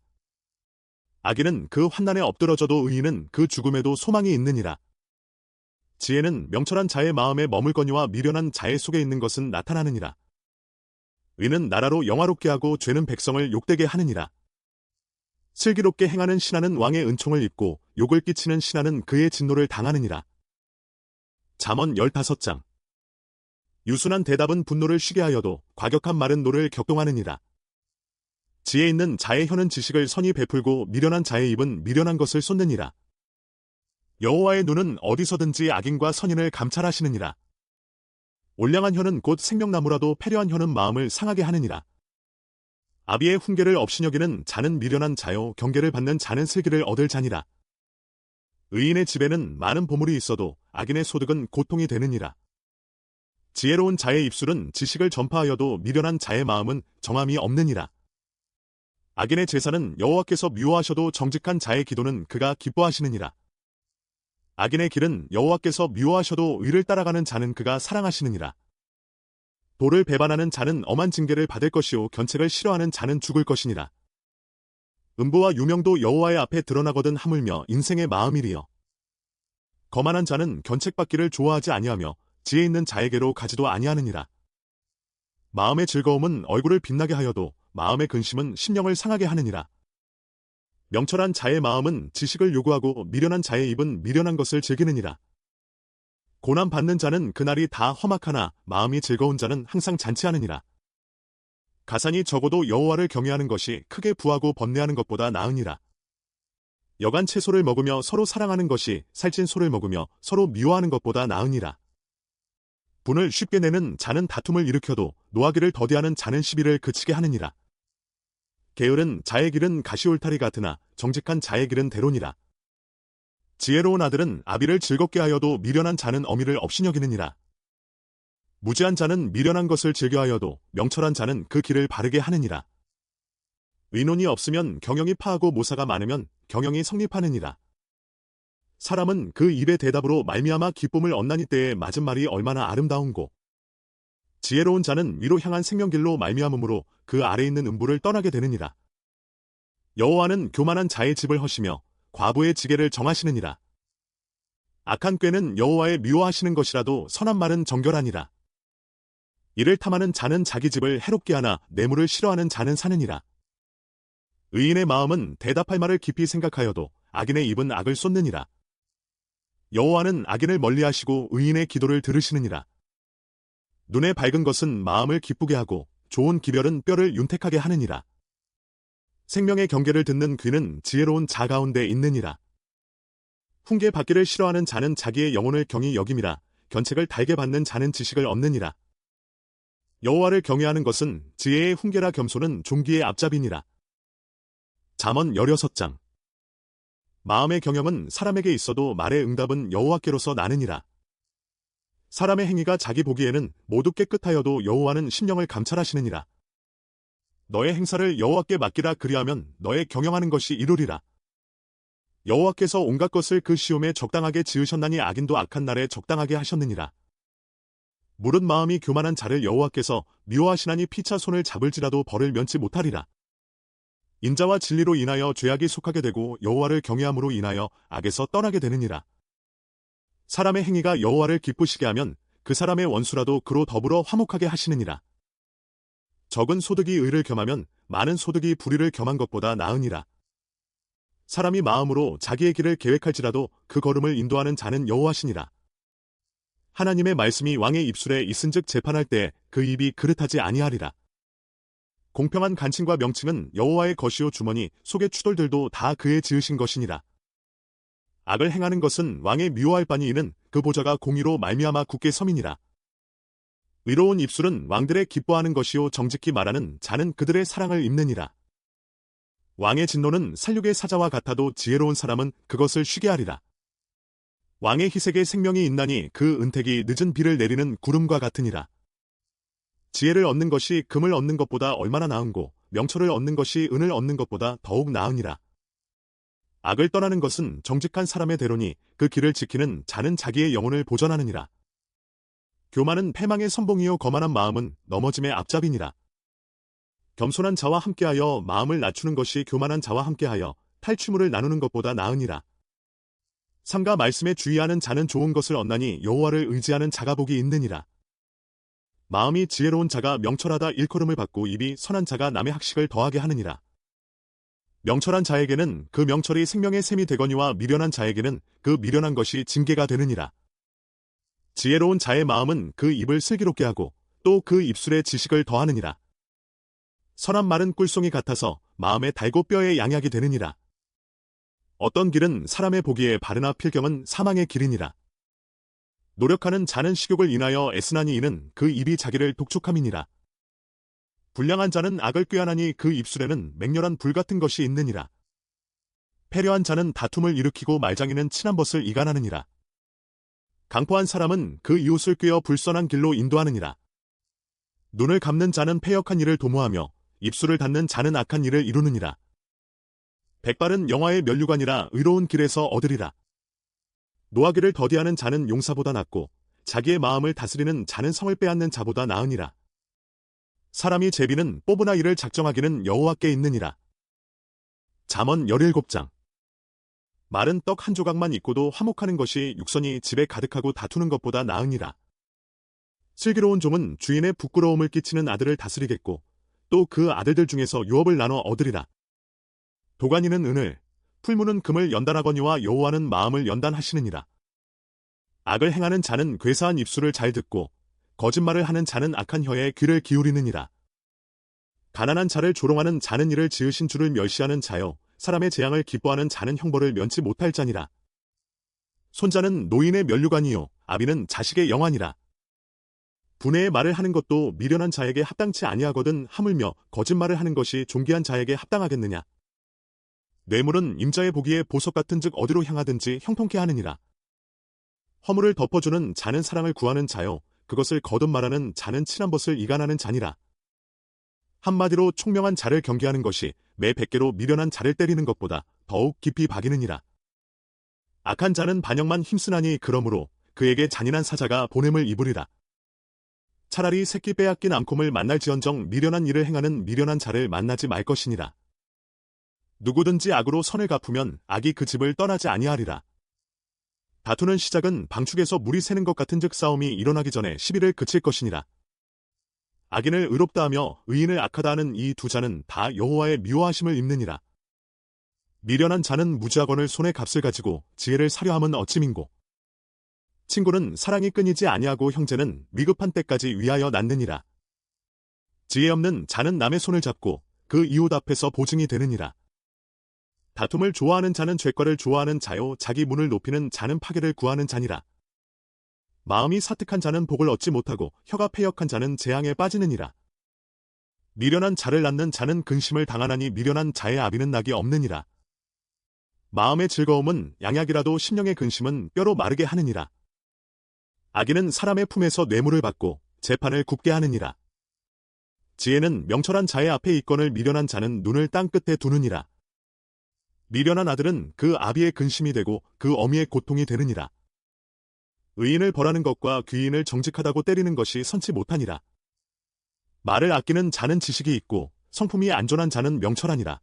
악인은 그 환난에 엎드러져도 의인은 그 죽음에도 소망이 있느니라. 지혜는 명철한 자의 마음에 머물거니와 미련한 자의 속에 있는 것은 나타나느니라. 의는 나라로 영화롭게 하고 죄는 백성을 욕되게 하느니라. 슬기롭게 행하는 신하는 왕의 은총을 입고 욕을 끼치는 신하는 그의 진노를 당하느니라. 잠언 15장. 유순한 대답은 분노를 쉬게 하여도 과격한 말은 노를 격동하느니라. 지혜 있는 자의 혀는 지식을 선히 베풀고 미련한 자의 입은 미련한 것을 쏟느니라. 여호와의 눈은 어디서든지 악인과 선인을 감찰하시느니라. 올량한 혀는 곧 생명나무라도 패려한 혀는 마음을 상하게 하느니라. 아비의 훈계를 업신여기는 자는 미련한 자요 경계를 받는 자는 슬기를 얻을 자니라. 의인의 집에는 많은 보물이 있어도 악인의 소득은 고통이 되느니라. 지혜로운 자의 입술은 지식을 전파하여도 미련한 자의 마음은 정함이 없느니라. 악인의 제사는 여호와께서 미워하셔도 정직한 자의 기도는 그가 기뻐하시느니라. 악인의 길은 여호와께서 미워하셔도 의를 따라가는 자는 그가 사랑하시느니라. 도를 배반하는 자는 엄한 징계를 받을 것이요 견책을 싫어하는 자는 죽을 것이니라. 음부와 유명도 여호와의 앞에 드러나거든 하물며 인생의 마음이리여. 거만한 자는 견책받기를 좋아하지 아니하며 지혜 있는 자에게로 가지도 아니하느니라. 마음의 즐거움은 얼굴을 빛나게 하여도 마음의 근심은 심령을 상하게 하느니라. 명철한 자의 마음은 지식을 요구하고 미련한 자의 입은 미련한 것을 즐기느니라. 고난 받는 자는 그날이 다 험악하나 마음이 즐거운 자는 항상 잔치하느니라. 가산이 적어도 여호와를 경외하는 것이 크게 부하고 번뇌하는 것보다 나으니라. 여간 채소를 먹으며 서로 사랑하는 것이 살찐 소를 먹으며 서로 미워하는 것보다 나으니라. 분을 쉽게 내는 자는 다툼을 일으켜도 노하기를 더디하는 자는 시비를 그치게 하느니라. 게으른 자의 길은 가시울타리 같으나 정직한 자의 길은 대로니라. 지혜로운 아들은 아비를 즐겁게 하여도 미련한 자는 어미를 업신여기느니라. 무지한 자는 미련한 것을 즐겨하여도 명철한 자는 그 길을 바르게 하느니라. 의논이 없으면 경영이 파하고 모사가 많으면 경영이 성립하느니라. 사람은 그 입의 대답으로 말미암아 기쁨을 얻나니 때에 맞은 말이 얼마나 아름다운고. 지혜로운 자는 위로 향한 생명길로 말미암음으로 그 아래 있는 음부를 떠나게 되느니라. 여호와는 교만한 자의 집을 허시며 과부의 지계를 정하시느니라. 악한 꾀는 여호와의 미워하시는 것이라도 선한 말은 정결하니라. 이를 탐하는 자는 자기 집을 해롭게 하나 뇌물을 싫어하는 자는 사느니라. 의인의 마음은 대답할 말을 깊이 생각하여도 악인의 입은 악을 쏟느니라. 여호와는 악인을 멀리하시고 의인의 기도를 들으시느니라. 눈에 밝은 것은 마음을 기쁘게 하고 좋은 기별은 뼈를 윤택하게 하느니라. 생명의 경계를 듣는 귀는 지혜로운 자 가운데 있느니라. 훈계 받기를 싫어하는 자는 자기의 영혼을 경히 여김이라. 견책을 달게 받는 자는 지식을 얻느니라. 여호와를 경외하는 것은 지혜의 훈계라 겸손은 존귀의 앞잡이니라. 잠언 16장. 마음의 경영은 사람에게 있어도 말의 응답은 여호와께로서 나느니라. 사람의 행위가 자기 보기에는 모두 깨끗하여도 여호와는 심령을 감찰하시느니라. 너의 행사를 여호와께 맡기라 그리하면 너의 경영하는 것이 이루리라. 여호와께서 온갖 것을 그 시험에 적당하게 지으셨나니 악인도 악한 날에 적당하게 하셨느니라. 무릇 마음이 교만한 자를 여호와께서 미워하시나니 피차 손을 잡을지라도 벌을 면치 못하리라. 인자와 진리로 인하여 죄악이 속하게 되고 여호와를 경외함으로 인하여 악에서 떠나게 되느니라. 사람의 행위가 여호와를 기쁘시게 하면 그 사람의 원수라도 그로 더불어 화목하게 하시느니라. 적은 소득이 의를 겸하면 많은 소득이 불의를 겸한 것보다 나으니라. 사람이 마음으로 자기의 길을 계획할지라도 그 걸음을 인도하는 자는 여호와시니라. 하나님의 말씀이 왕의 입술에 있은즉 재판할 때 그 입이 그릇하지 아니하리라. 공평한 간칭과 명칭은 여호와의 것이요 주머니 속의 추돌들도 다 그의 지으신 것이니라. 악을 행하는 것은 왕의 미워할 바니 이는 그 보좌가 공의로 말미암아 굳게 섬이니라. 의로운 입술은 왕들의 기뻐하는 것이요 정직히 말하는 자는 그들의 사랑을 입느니라. 왕의 진노는 살육의 사자와 같아도 지혜로운 사람은 그것을 쉬게 하리라. 왕의 희색에 생명이 있나니 그 은택이 늦은 비를 내리는 구름과 같으니라. 지혜를 얻는 것이 금을 얻는 것보다 얼마나 나은고 명철을 얻는 것이 은을 얻는 것보다 더욱 나으니라. 악을 떠나는 것은 정직한 사람의 대로니 그 길을 지키는 자는 자기의 영혼을 보전하느니라. 교만은 패망의 선봉이요 거만한 마음은 넘어짐의 앞잡이니라. 겸손한 자와 함께하여 마음을 낮추는 것이 교만한 자와 함께하여 탈취물을 나누는 것보다 나으니라. 삼가 말씀에 주의하는 자는 좋은 것을 얻나니 여호와를 의지하는 자가 복이 있느니라. 마음이 지혜로운 자가 명철하다 일컬음을 받고 입이 선한 자가 남의 학식을 더하게 하느니라. 명철한 자에게는 그 명철이 생명의 샘이 되거니와 미련한 자에게는 그 미련한 것이 징계가 되느니라. 지혜로운 자의 마음은 그 입을 슬기롭게 하고 또 그 입술에 지식을 더하느니라. 선한 말은 꿀송이 같아서 마음에 달고 뼈에 양약이 되느니라. 어떤 길은 사람의 보기에 바르나 필경은 사망의 길이니라. 노력하는 자는 식욕을 인하여 애쓰나니 이는 그 입이 자기를 독촉함이니라. 불량한 자는 악을 꾀하나니 그 입술에는 맹렬한 불 같은 것이 있느니라. 패려한 자는 다툼을 일으키고 말장이는 친한 벗을 이간하느니라. 강포한 사람은 그 이웃을 꾀어 불선한 길로 인도하느니라. 눈을 감는 자는 패역한 일을 도모하며 입술을 닫는 자는 악한 일을 이루느니라. 백발은 영화의 면류관이라 의로운 길에서 얻으리라. 노하기를 더디하는 자는 용사보다 낫고 자기의 마음을 다스리는 자는 성을 빼앗는 자보다 나으니라. 사람이 제비는 뽑으나 이를 작정하기는 여호와께 있느니라. 잠언 17장. 마른 떡 한 조각만 있고도 화목하는 것이 육선이 집에 가득하고 다투는 것보다 나으니라. 슬기로운 종은 주인의 부끄러움을 끼치는 아들을 다스리겠고 또 그 아들들 중에서 유업을 나눠 얻으리라. 도가니는 은을, 풀무는 금을 연단하거니와 여호와는 마음을 연단하시느니라. 악을 행하는 자는 괴사한 입술을 잘 듣고 거짓말을 하는 자는 악한 혀에 귀를 기울이느니라. 가난한 자를 조롱하는 자는 이를 지으신 주를 멸시하는 자요 사람의 재앙을 기뻐하는 자는 형벌을 면치 못할 자니라. 손자는 노인의 면류관이요 아비는 자식의 영환이라. 분해의 말을 하는 것도 미련한 자에게 합당치 아니하거든 하물며 거짓말을 하는 것이 존귀한 자에게 합당하겠느냐. 뇌물은 임자의 보기에 보석 같은즉 어디로 향하든지 형통케 하느니라. 허물을 덮어주는 자는 사랑을 구하는 자요 그것을 거듭 말하는 자는 친한 벗을 이간하는 자니라. 한마디로 총명한 자를 경계하는 것이 매 100개로 미련한 자를 때리는 것보다 더욱 깊이 박이느니라. 악한 자는 반역만 힘쓰나니 그러므로 그에게 잔인한 사자가 보냄을 입으리라. 차라리 새끼 빼앗긴 암콤을 만날지언정 미련한 일을 행하는 미련한 자를 만나지 말 것이니라. 누구든지 악으로 선을 갚으면 악이 그 집을 떠나지 아니하리라. 다투는 시작은 방축에서 물이 새는 것 같은즉 싸움이 일어나기 전에 시비를 그칠 것이니라. 악인을 의롭다 하며 의인을 악하다 하는 이 두 자는 다 여호와의 미워하심을 입느니라. 미련한 자는 무지하거늘 손에 값을 가지고 지혜를 사려 함은 어찌민고. 친구는 사랑이 끊이지 아니하고 형제는 위급한 때까지 위하여 낳느니라. 지혜 없는 자는 남의 손을 잡고 그 이웃 앞에서 보증이 되느니라. 다툼을 좋아하는 자는 죄과를 좋아하는 자요 자기 문을 높이는 자는 파괴를 구하는 자니라. 마음이 사특한 자는 복을 얻지 못하고 혀가 패역한 자는 재앙에 빠지느니라. 미련한 자를 낳는 자는 근심을 당하나니 미련한 자의 아비는 낙이 없느니라. 마음의 즐거움은 양약이라도 심령의 근심은 뼈로 마르게 하느니라. 악인은 사람의 품에서 뇌물을 받고 재판을 굽게 하느니라. 지혜는 명철한 자의 앞에 있거늘 미련한 자는 눈을 땅 끝에 두느니라. 미련한 아들은 그 아비의 근심이 되고 그 어미의 고통이 되느니라. 의인을 벌하는 것과 귀인을 정직하다고 때리는 것이 선치 못하니라. 말을 아끼는 자는 지식이 있고 성품이 안전한 자는 명철하니라.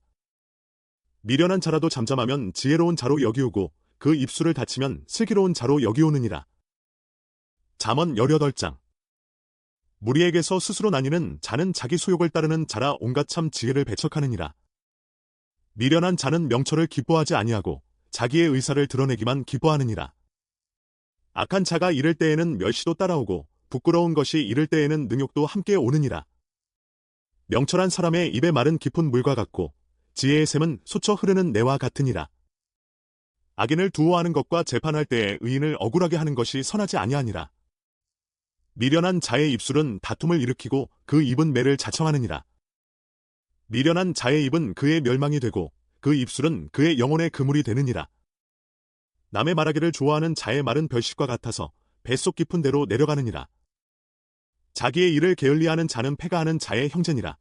미련한 자라도 잠잠하면 지혜로운 자로 여기오고 그 입술을 닫히면 슬기로운 자로 여기오느니라. 잠언 18장. 무리에게서 스스로 나뉘는 자는 자기 소욕을 따르는 자라 온갖 참 지혜를 배척하느니라. 미련한 자는 명철을 기뻐하지 아니하고 자기의 의사를 드러내기만 기뻐하느니라. 악한 자가 이를 때에는 멸시도 따라오고 부끄러운 것이 이를 때에는 능욕도 함께 오느니라. 명철한 사람의 입의 말은 깊은 물과 같고 지혜의 샘은 솟쳐 흐르는 내와 같으니라. 악인을 두어하는 것과 재판할 때에 의인을 억울하게 하는 것이 선하지 아니하니라. 미련한 자의 입술은 다툼을 일으키고 그 입은 매를 자청하느니라. 미련한 자의 입은 그의 멸망이 되고 그 입술은 그의 영혼의 그물이 되느니라. 남의 말하기를 좋아하는 자의 말은 별식과 같아서 뱃속 깊은 데로 내려가느니라. 자기의 일을 게을리하는 자는 패가하는 자의 형제니라.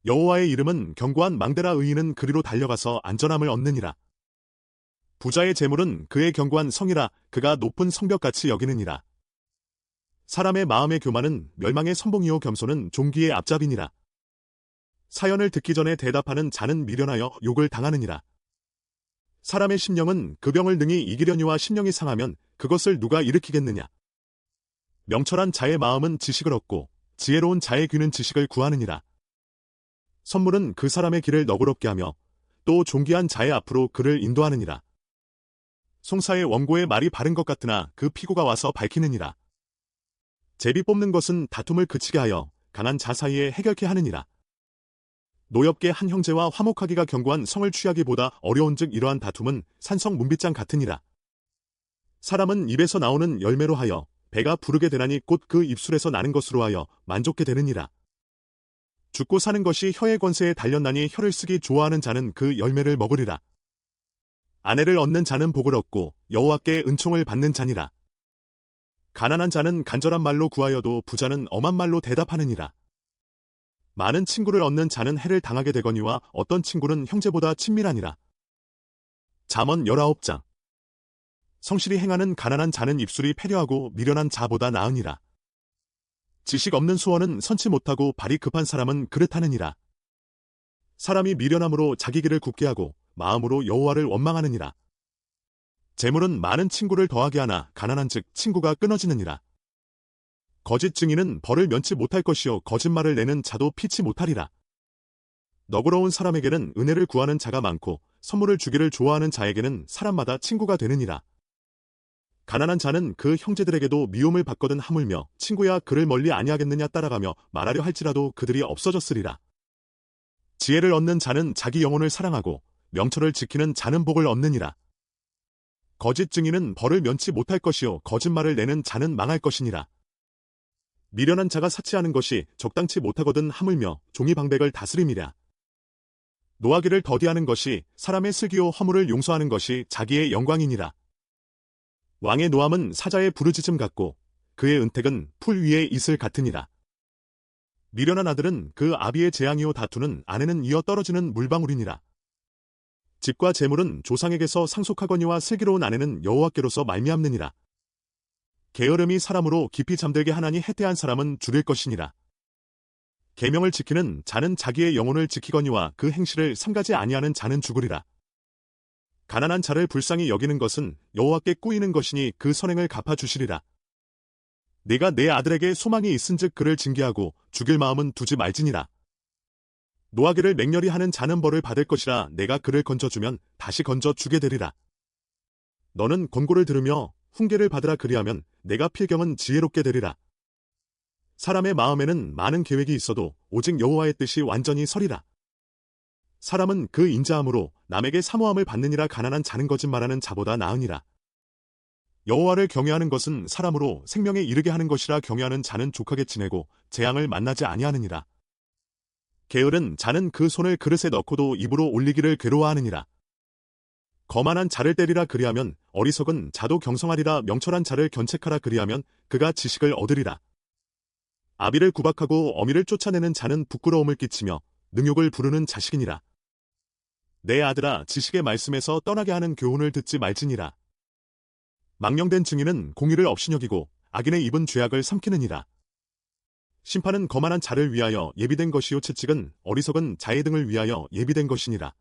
여호와의 이름은 견고한 망대라 의인은 그리로 달려가서 안전함을 얻느니라. 부자의 재물은 그의 견고한 성이라 그가 높은 성벽같이 여기느니라. 사람의 마음의 교만은 멸망의 선봉이요 겸손은 종기의 앞잡이니라. 사연을 듣기 전에 대답하는 자는 미련하여 욕을 당하느니라. 사람의 심령은 그 병을 능히 이기려니와 심령이 상하면 그것을 누가 일으키겠느냐. 명철한 자의 마음은 지식을 얻고 지혜로운 자의 귀는 지식을 구하느니라. 선물은 그 사람의 길을 너그럽게 하며 또 존귀한 자의 앞으로 그를 인도하느니라. 송사의 원고의 말이 바른 것 같으나 그 피고가 와서 밝히느니라. 제비 뽑는 것은 다툼을 그치게 하여 강한 자 사이에 해결케 하느니라. 노엽게 한 형제와 화목하기가 견고한 성을 취하기보다 어려운즉 이러한 다툼은 산성 문빗장 같으니라. 사람은 입에서 나오는 열매로 하여 배가 부르게 되나니 곧 그 입술에서 나는 것으로 하여 만족게 되느니라. 죽고 사는 것이 혀의 권세에 달렸나니 혀를 쓰기 좋아하는 자는 그 열매를 먹으리라. 아내를 얻는 자는 복을 얻고 여호와께 은총을 받는 자니라. 가난한 자는 간절한 말로 구하여도 부자는 엄한 말로 대답하느니라. 많은 친구를 얻는 자는 해를 당하게 되거니와 어떤 친구는 형제보다 친밀하니라. 잠언 19장. 성실히 행하는 가난한 자는 입술이 패려하고 미련한 자보다 나으니라. 지식 없는 수원은 선치 못하고 발이 급한 사람은 그릇하느니라. 사람이 미련함으로 자기 길을 굽게 하고 마음으로 여호와를 원망하느니라. 재물은 많은 친구를 더하게 하나 가난한즉 친구가 끊어지느니라. 거짓 증인은 벌을 면치 못할 것이요 거짓말을 내는 자도 피치 못하리라. 너그러운 사람에게는 은혜를 구하는 자가 많고 선물을 주기를 좋아하는 자에게는 사람마다 친구가 되느니라. 가난한 자는 그 형제들에게도 미움을 받거든 하물며 친구야 그를 멀리 아니하겠느냐 따라가며 말하려 할지라도 그들이 없어졌으리라. 지혜를 얻는 자는 자기 영혼을 사랑하고 명철을 지키는 자는 복을 얻느니라. 거짓 증인은 벌을 면치 못할 것이요 거짓말을 내는 자는 망할 것이니라. 미련한 자가 사치하는 것이 적당치 못하거든 하물며 종이 방백을 다스림이랴. 노하기를 더디하는 것이 사람의 슬기요 허물을 용서하는 것이 자기의 영광이니라. 왕의 노함은 사자의 부르짖음 같고 그의 은택은 풀 위의 이슬 같으니라. 미련한 아들은 그 아비의 재앙이요 다투는 아내는 이어 떨어지는 물방울이니라. 집과 재물은 조상에게서 상속하거니와 슬기로운 아내는 여호와께로서 말미암느니라. 게으름이 사람으로 깊이 잠들게 하나니 해태한 사람은 죽일 것이니라. 계명을 지키는 자는 자기의 영혼을 지키거니와 그 행실을 삼가지 아니하는 자는 죽으리라. 가난한 자를 불쌍히 여기는 것은 여호와께 꾸이는 것이니 그 선행을 갚아주시리라. 네가 내 아들에게 소망이 있은즉 그를 징계하고 죽일 마음은 두지 말지니라. 노하기를 맹렬히 하는 자는 벌을 받을 것이라. 내가 그를 건져주면 다시 건져 주게 되리라. 너는 권고를 들으며 훈계를 받으라. 그리하면 내가 필경은 지혜롭게 되리라. 사람의 마음에는 많은 계획이 있어도 오직 여호와의 뜻이 완전히 서리라. 사람은 그 인자함으로 남에게 사모함을 받느니라. 가난한 자는 거짓말하는 자보다 나으니라. 여호와를 경외하는 것은 사람으로 생명에 이르게 하는 것이라. 경외하는 자는 족하게 지내고 재앙을 만나지 아니하느니라. 게으른 자는 그 손을 그릇에 넣고도 입으로 올리기를 괴로워하느니라. 거만한 자를 때리라. 그리하면 어리석은 자도 경성하리라. 명철한 자를 견책하라. 그리하면 그가 지식을 얻으리라. 아비를 구박하고 어미를 쫓아내는 자는 부끄러움을 끼치며 능욕을 부르는 자식이니라. 내 아들아 지식의 말씀에서 떠나게 하는 교훈을 듣지 말지니라. 망령된 증인은 공의를 업신여기고 악인의 입은 죄악을 삼키느니라. 심판은 거만한 자를 위하여 예비된 것이요 채찍은 어리석은 자의 등을 위하여 예비된 것이니라.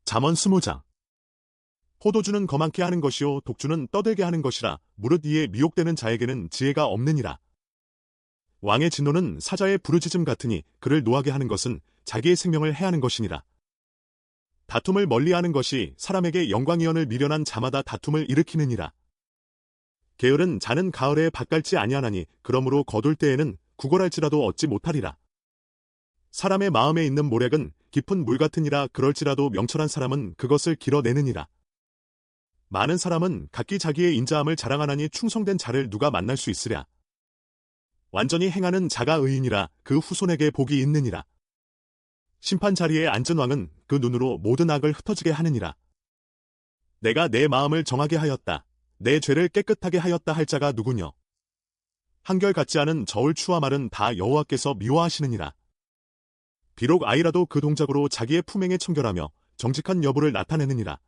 잠언 20장. 포도주는 거만케 하는 것이요 독주는 떠들게 하는 것이라. 무릇 이에 미혹되는 자에게는 지혜가 없느니라. 왕의 진노는 사자의 부르짖음 같으니 그를 노하게 하는 것은 자기의 생명을 해하는 것이니라. 다툼을 멀리하는 것이 사람에게 영광이언을 미련한 자마다 다툼을 일으키느니라. 게으른 자는 가을에 밭갈지 아니하나니 그러므로 거둘 때에는 구걸할지라도 얻지 못하리라. 사람의 마음에 있는 모략은 깊은 물 같으니라. 그럴지라도 명철한 사람은 그것을 길어내느니라. 많은 사람은 각기 자기의 인자함을 자랑하나니 충성된 자를 누가 만날 수 있으랴. 완전히 행하는 자가 의인이라. 그 후손에게 복이 있느니라. 심판 자리에 앉은 왕은 그 눈으로 모든 악을 흩어지게 하느니라. 내가 내 마음을 정하게 하였다. 내 죄를 깨끗하게 하였다 할 자가 누구뇨. 한결같지 않은 저울 추와 말은 다 여호와께서 미워하시느니라. 비록 아이라도 그 동작으로 자기의 품행에 청결하며 정직한 여부를 나타내느니라.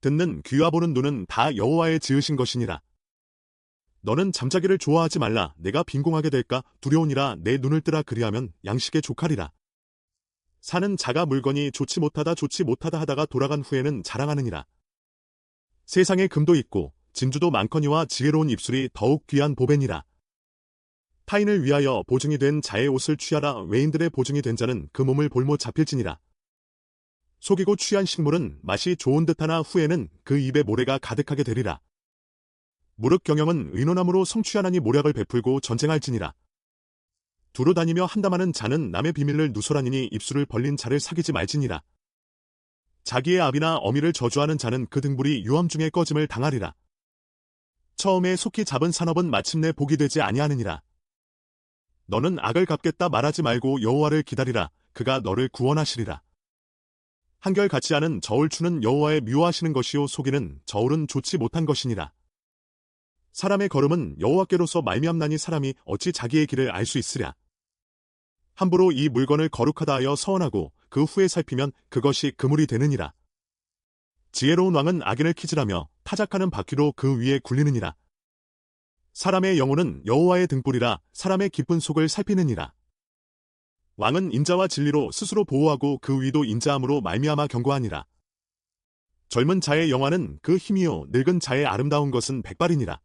듣는 귀와 보는 눈은 다 여호와의 지으신 것이니라. 너는 잠자기를 좋아하지 말라. 내가 빈공하게 될까 두려우니라. 내 눈을 뜨라. 그리하면 양식에 족하리라. 사는 자가 물건이 좋지 못하다 하다가 돌아간 후에는 자랑하느니라. 세상에 금도 있고 진주도 많거니와 지혜로운 입술이 더욱 귀한 보배니라. 타인을 위하여 보증이 된 자의 옷을 취하라. 외인들의 보증이 된 자는 그 몸을 볼모 잡힐지니라. 속이고 취한 식물은 맛이 좋은 듯하나 후에는 그 입에 모래가 가득하게 되리라. 무릇 경영은 의논함으로 성취하나니 모략을 베풀고 전쟁할지니라. 두루 다니며 한담하는 자는 남의 비밀을 누설하니니 입술을 벌린 자를 사귀지 말지니라. 자기의 아비나 어미를 저주하는 자는 그 등불이 유황 중에 꺼짐을 당하리라. 처음에 속히 잡은 산업은 마침내 복이 되지 아니하느니라. 너는 악을 갚겠다 말하지 말고 여호와를 기다리라. 그가 너를 구원하시리라. 한결같지 않은 저울 추는 여호와의 미워하시는 것이요 속이는 저울은 좋지 못한 것이니라. 사람의 걸음은 여호와께로서 말미암나니 사람이 어찌 자기의 길을 알 수 있으랴. 함부로 이 물건을 거룩하다 하여 서원하고 그 후에 살피면 그것이 그물이 되느니라. 지혜로운 왕은 악인을 키즈라며 타작하는 바퀴로 그 위에 굴리느니라. 사람의 영혼은 여호와의 등불이라. 사람의 깊은 속을 살피느니라. 왕은 인자와 진리로 스스로 보호하고 그 위도 인자함으로 말미암아 경고하니라. 젊은 자의 영화는 그 힘이요 늙은 자의 아름다운 것은 백발이니라.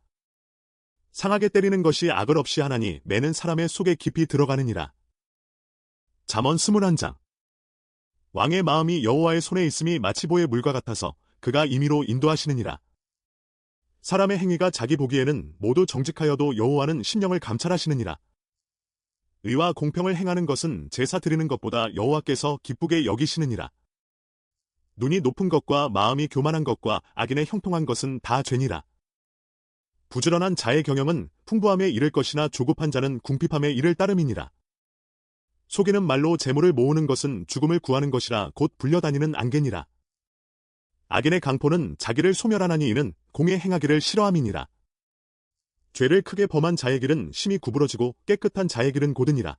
상하게 때리는 것이 악을 없이 하나니 매는 사람의 속에 깊이 들어가느니라. 잠언 21장. 왕의 마음이 여호와의 손에 있음이 마치 보의 물과 같아서 그가 임의로 인도하시느니라. 사람의 행위가 자기 보기에는 모두 정직하여도 여호와는 심령을 감찰하시느니라. 의와 공평을 행하는 것은 제사 드리는 것보다 여호와께서 기쁘게 여기시느니라. 눈이 높은 것과 마음이 교만한 것과 악인의 형통한 것은 다 죄니라. 부지런한 자의 경영은 풍부함에 이를 것이나 조급한 자는 궁핍함에 이를 따름이니라. 속이는 말로 재물을 모으는 것은 죽음을 구하는 것이라 곧 불려다니는 안개니라. 악인의 강포는 자기를 소멸하나니 이는 공의 행하기를 싫어함이니라. 죄를 크게 범한 자의 길은 심히 구부러지고 깨끗한 자의 길은 고드니라.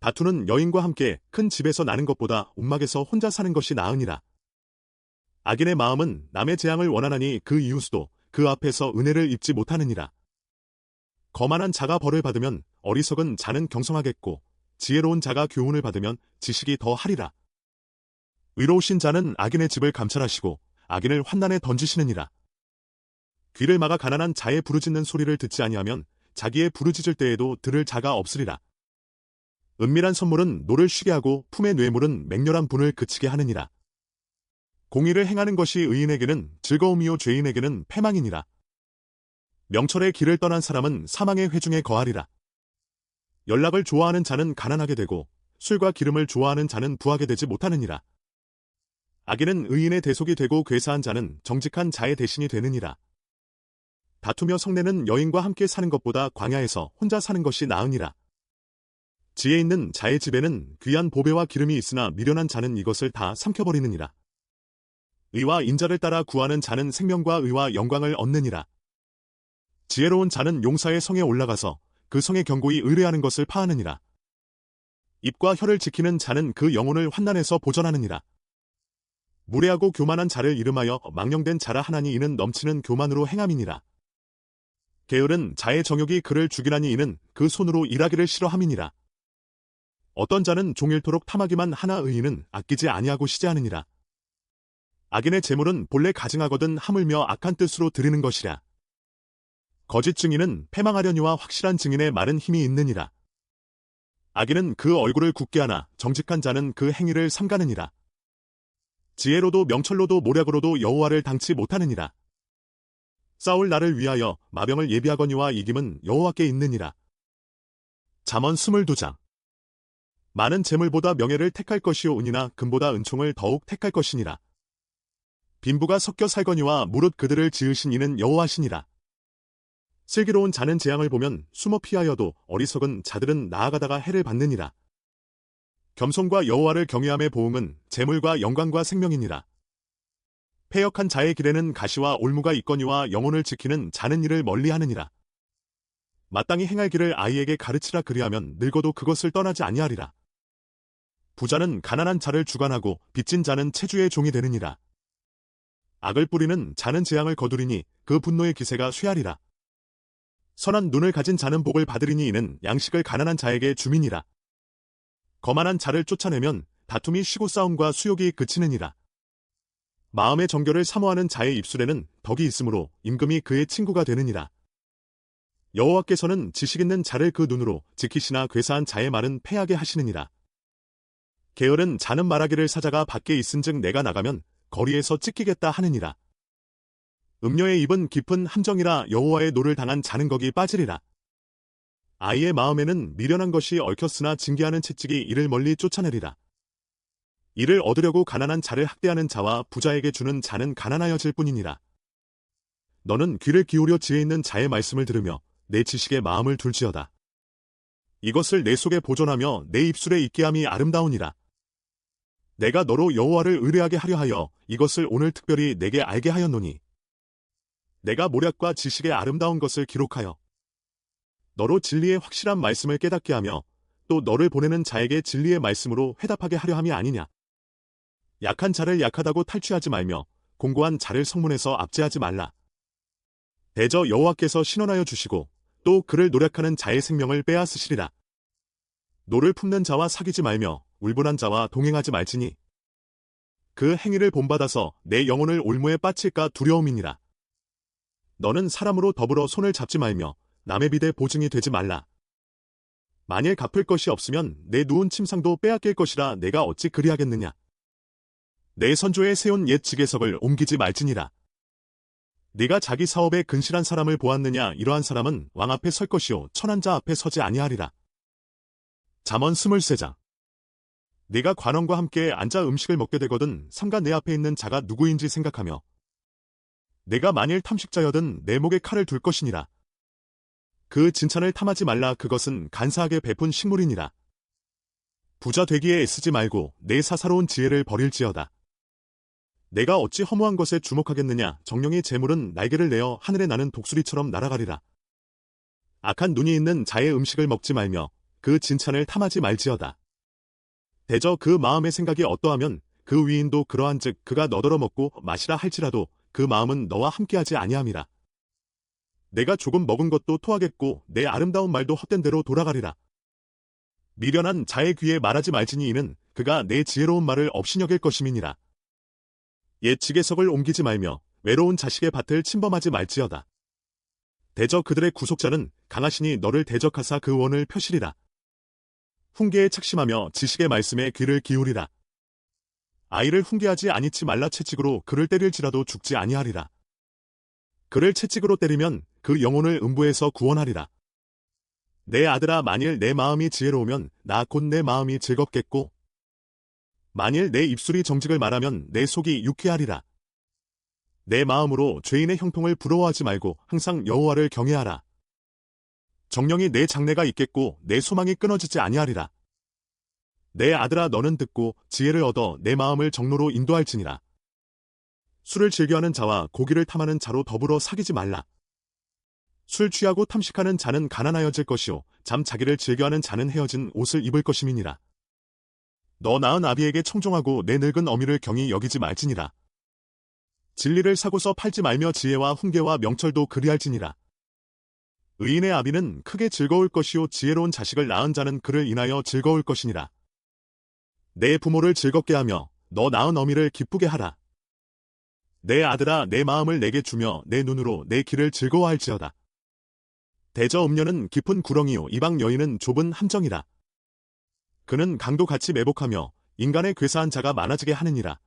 다투는 여인과 함께 큰 집에서 나는 것보다 움막에서 혼자 사는 것이 나으니라. 악인의 마음은 남의 재앙을 원하나니 그 이웃도 그 앞에서 은혜를 입지 못하느니라. 거만한 자가 벌을 받으면 어리석은 자는 경성하겠고 지혜로운 자가 교훈을 받으면 지식이 더 하리라. 의로우신 자는 악인의 집을 감찰하시고 악인을 환난에 던지시느니라. 귀를 막아 가난한 자의 부르짖는 소리를 듣지 아니하면 자기의 부르짖을 때에도 들을 자가 없으리라. 은밀한 선물은 노를 쉬게 하고 품의 뇌물은 맹렬한 분을 그치게 하느니라. 공의를 행하는 것이 의인에게는 즐거움이요 죄인에게는 패망이니라. 명철의 길을 떠난 사람은 사망의 회중에 거하리라. 연락을 좋아하는 자는 가난하게 되고 술과 기름을 좋아하는 자는 부하게 되지 못하느니라. 악인은 의인의 대속이 되고 괴사한 자는 정직한 자의 대신이 되느니라. 다투며 성내는 여인과 함께 사는 것보다 광야에서 혼자 사는 것이 나으니라. 지혜 있는 자의 집에는 귀한 보배와 기름이 있으나 미련한 자는 이것을 다 삼켜버리느니라. 의와 인자를 따라 구하는 자는 생명과 의와 영광을 얻느니라. 지혜로운 자는 용사의 성에 올라가서 그 성의 경고히 의뢰하는 것을 파하느니라. 입과 혀를 지키는 자는 그 영혼을 환난에서 보전하느니라. 무례하고 교만한 자를 이름하여 망령된 자라 하나니 이는 넘치는 교만으로 행함이니라. 게으른 자의 정욕이 그를 죽이나니 이는 그 손으로 일하기를 싫어함이니라. 어떤 자는 종일토록 탐하기만 하나 의인은 아끼지 아니하고 시제하느니라. 악인의 재물은 본래 가증하거든 하물며 악한 뜻으로 드리는 것이라. 거짓 증인은 패망하려니와 확실한 증인의 말은 힘이 있느니라. 악인은 그 얼굴을 굳게 하나 정직한 자는 그 행위를 삼가느니라. 지혜로도 명철로도 모략으로도 여호와를 당치 못하느니라. 싸울 날을 위하여 마병을 예비하거니와 이김은 여호와께 있느니라. 잠언 22장. 많은 재물보다 명예를 택할 것이요 은이나 금보다 은총을 더욱 택할 것이니라. 빈부가 섞여 살거니와 무릇 그들을 지으신 이는 여호와시니라. 슬기로운 자는 재앙을 보면 숨어 피하여도 어리석은 자들은 나아가다가 해를 받느니라. 겸손과 여호와를 경외함의 보응은 재물과 영광과 생명이니라. 패역한 자의 길에는 가시와 올무가 있거니와 영혼을 지키는 자는 이를 멀리하느니라. 마땅히 행할 길을 아이에게 가르치라 그리하면 늙어도 그것을 떠나지 아니하리라. 부자는 가난한 자를 주관하고 빚진 자는 체주의 종이 되느니라. 악을 뿌리는 자는 재앙을 거두리니 그 분노의 기세가 쇠하리라. 선한 눈을 가진 자는 복을 받으리니 이는 양식을 가난한 자에게 주민이라. 거만한 자를 쫓아내면 다툼이 쉬고 싸움과 수욕이 그치느니라. 마음의 정결을 사모하는 자의 입술에는 덕이 있으므로 임금이 그의 친구가 되느니라. 여호와께서는 지식 있는 자를 그 눈으로 지키시나 괴사한 자의 말은 패하게 하시느니라. 게으른 자는 말하기를 사자가 밖에 있은즉 내가 나가면 거리에서 찢기겠다 하느니라. 음녀의 입은 깊은 함정이라 여호와의 노를 당한 자는 거기 빠지리라. 아이의 마음에는 미련한 것이 얽혔으나 징계하는 채찍이 이를 멀리 쫓아내리라. 이를 얻으려고 가난한 자를 학대하는 자와 부자에게 주는 자는 가난하여질 뿐이니라. 너는 귀를 기울여 지혜 있는 자의 말씀을 들으며 내 지식에 마음을 둘지어다. 이것을 내 속에 보존하며 내 입술에 있게 함이 아름다우니라. 내가 너로 여호와를 의뢰하게 하려 하여 이것을 오늘 특별히 내게 알게 하였노니 내가 모략과 지식의 아름다운 것을 기록하여 너로 진리의 확실한 말씀을 깨닫게 하며 또 너를 보내는 자에게 진리의 말씀으로 회답하게 하려 함이 아니냐. 약한 자를 약하다고 탈취하지 말며 공고한 자를 성문에서 압제하지 말라. 대저 여호와께서 신원하여 주시고 또 그를 노력하는 자의 생명을 빼앗으시리라. 노를 품는 자와 사귀지 말며 울분한 자와 동행하지 말지니 그 행위를 본받아서 내 영혼을 올무에 빠칠까 두려움이니라. 너는 사람으로 더불어 손을 잡지 말며 남의 빚에 보증이 되지 말라. 만일 갚을 것이 없으면 내 누운 침상도 빼앗길 것이라 내가 어찌 그리하겠느냐. 내 선조에 세운 옛 지계석을 옮기지 말지니라. 네가 자기 사업에 근실한 사람을 보았느냐. 이러한 사람은 왕 앞에 설 것이요 천한 자 앞에 서지 아니하리라. 잠언 23장. 네가 관원과 함께 앉아 음식을 먹게 되거든 삼가 내 앞에 있는 자가 누구인지 생각하며 내가 만일 탐식자여든 내 목에 칼을 둘 것이니라. 그 진찬을 탐하지 말라. 그것은 간사하게 베푼 식물이니라. 부자 되기에 애쓰지 말고 내 사사로운 지혜를 버릴지어다. 내가 어찌 허무한 것에 주목하겠느냐. 정령의 재물은 날개를 내어 하늘에 나는 독수리처럼 날아가리라. 악한 눈이 있는 자의 음식을 먹지 말며 그 진찬을 탐하지 말지어다. 대저 그 마음의 생각이 어떠하면 그 위인도 그러한즉 그가 너더러 먹고 마시라 할지라도 그 마음은 너와 함께하지 아니함이라. 내가 조금 먹은 것도 토하겠고 내 아름다운 말도 헛된 대로 돌아가리라. 미련한 자의 귀에 말하지 말지니 이는 그가 내 지혜로운 말을 업신여길 것임이니라. 옛 지계석을 옮기지 말며 외로운 자식의 밭을 침범하지 말지어다. 대저 그들의 구속자는 강하시니 너를 대적하사 그 원을 펴시리라. 훈계에 착심하며 지식의 말씀에 귀를 기울이라. 아이를 훈계하지 아니치 말라. 채찍으로 그를 때릴지라도 죽지 아니하리라. 그를 채찍으로 때리면 그 영혼을 음부에서 구원하리라. 내 아들아, 만일 내 마음이 지혜로우면 나 곧 내 마음이 즐겁겠고 만일 내 입술이 정직을 말하면 내 속이 유쾌하리라. 내 마음으로 죄인의 형통을 부러워하지 말고 항상 여호와를 경외하라. 정령이 내 장래가 있겠고 내 소망이 끊어지지 아니하리라. 내 아들아, 너는 듣고 지혜를 얻어 내 마음을 정로로 인도할지니라. 술을 즐겨하는 자와 고기를 탐하는 자로 더불어 사귀지 말라. 술 취하고 탐식하는 자는 가난하여질 것이요 잠 자기를 즐겨하는 자는 헤어진 옷을 입을 것임이니라. 너 낳은 아비에게 청종하고 내 늙은 어미를 경히 여기지 말지니라. 진리를 사고서 팔지 말며 지혜와 훈계와 명철도 그리할지니라. 의인의 아비는 크게 즐거울 것이요 지혜로운 자식을 낳은 자는 그를 인하여 즐거울 것이니라. 내 부모를 즐겁게 하며 너 낳은 어미를 기쁘게 하라. 내 아들아, 내 마음을 내게 주며 내 눈으로 내 길을 즐거워할지어다. 대저 음녀는 깊은 구렁이요 이방 여인은 좁은 함정이라. 그는 강도 같이 매복하며 인간의 괴사한 자가 많아지게 하느니라.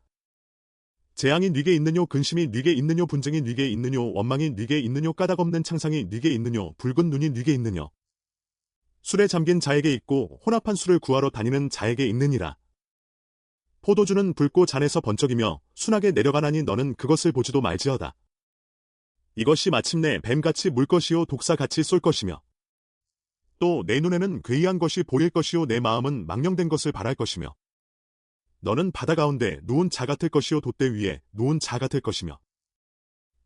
재앙이 네게 있느뇨, 근심이 네게 있느뇨, 분쟁이 네게 있느뇨, 원망이 네게 있느뇨, 까닭없는 창상이 네게 있느뇨, 붉은 눈이 네게 있느뇨. 술에 잠긴 자에게 있고 혼합한 술을 구하러 다니는 자에게 있느니라. 포도주는 붉고 잔에서 번쩍이며 순하게 내려가나니 너는 그것을 보지도 말지어다. 이것이 마침내 뱀같이 물 것이요 독사같이 쏠 것이며 또 내 눈에는 괴이한 것이 보일 것이요 내 마음은 망령된 것을 바랄 것이며 너는 바다 가운데 누운 자 같을 것이요 돛대 위에 누운 자 같을 것이며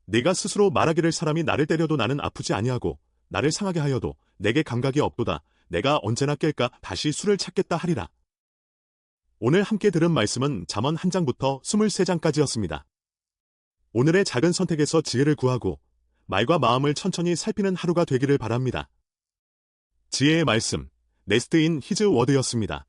네가 스스로 말하기를 사람이 나를 때려도 나는 아프지 아니하고 나를 상하게 하여도 내게 감각이 없도다. 내가 언제나 깰까 다시 술을 찾겠다 하리라. 오늘 함께 들은 말씀은 잠언 1장부터 23장까지였습니다. 오늘의 작은 선택에서 지혜를 구하고 말과 마음을 천천히 살피는 하루가 되기를 바랍니다. 지혜의 말씀, 네스트 인 히즈 워드였습니다.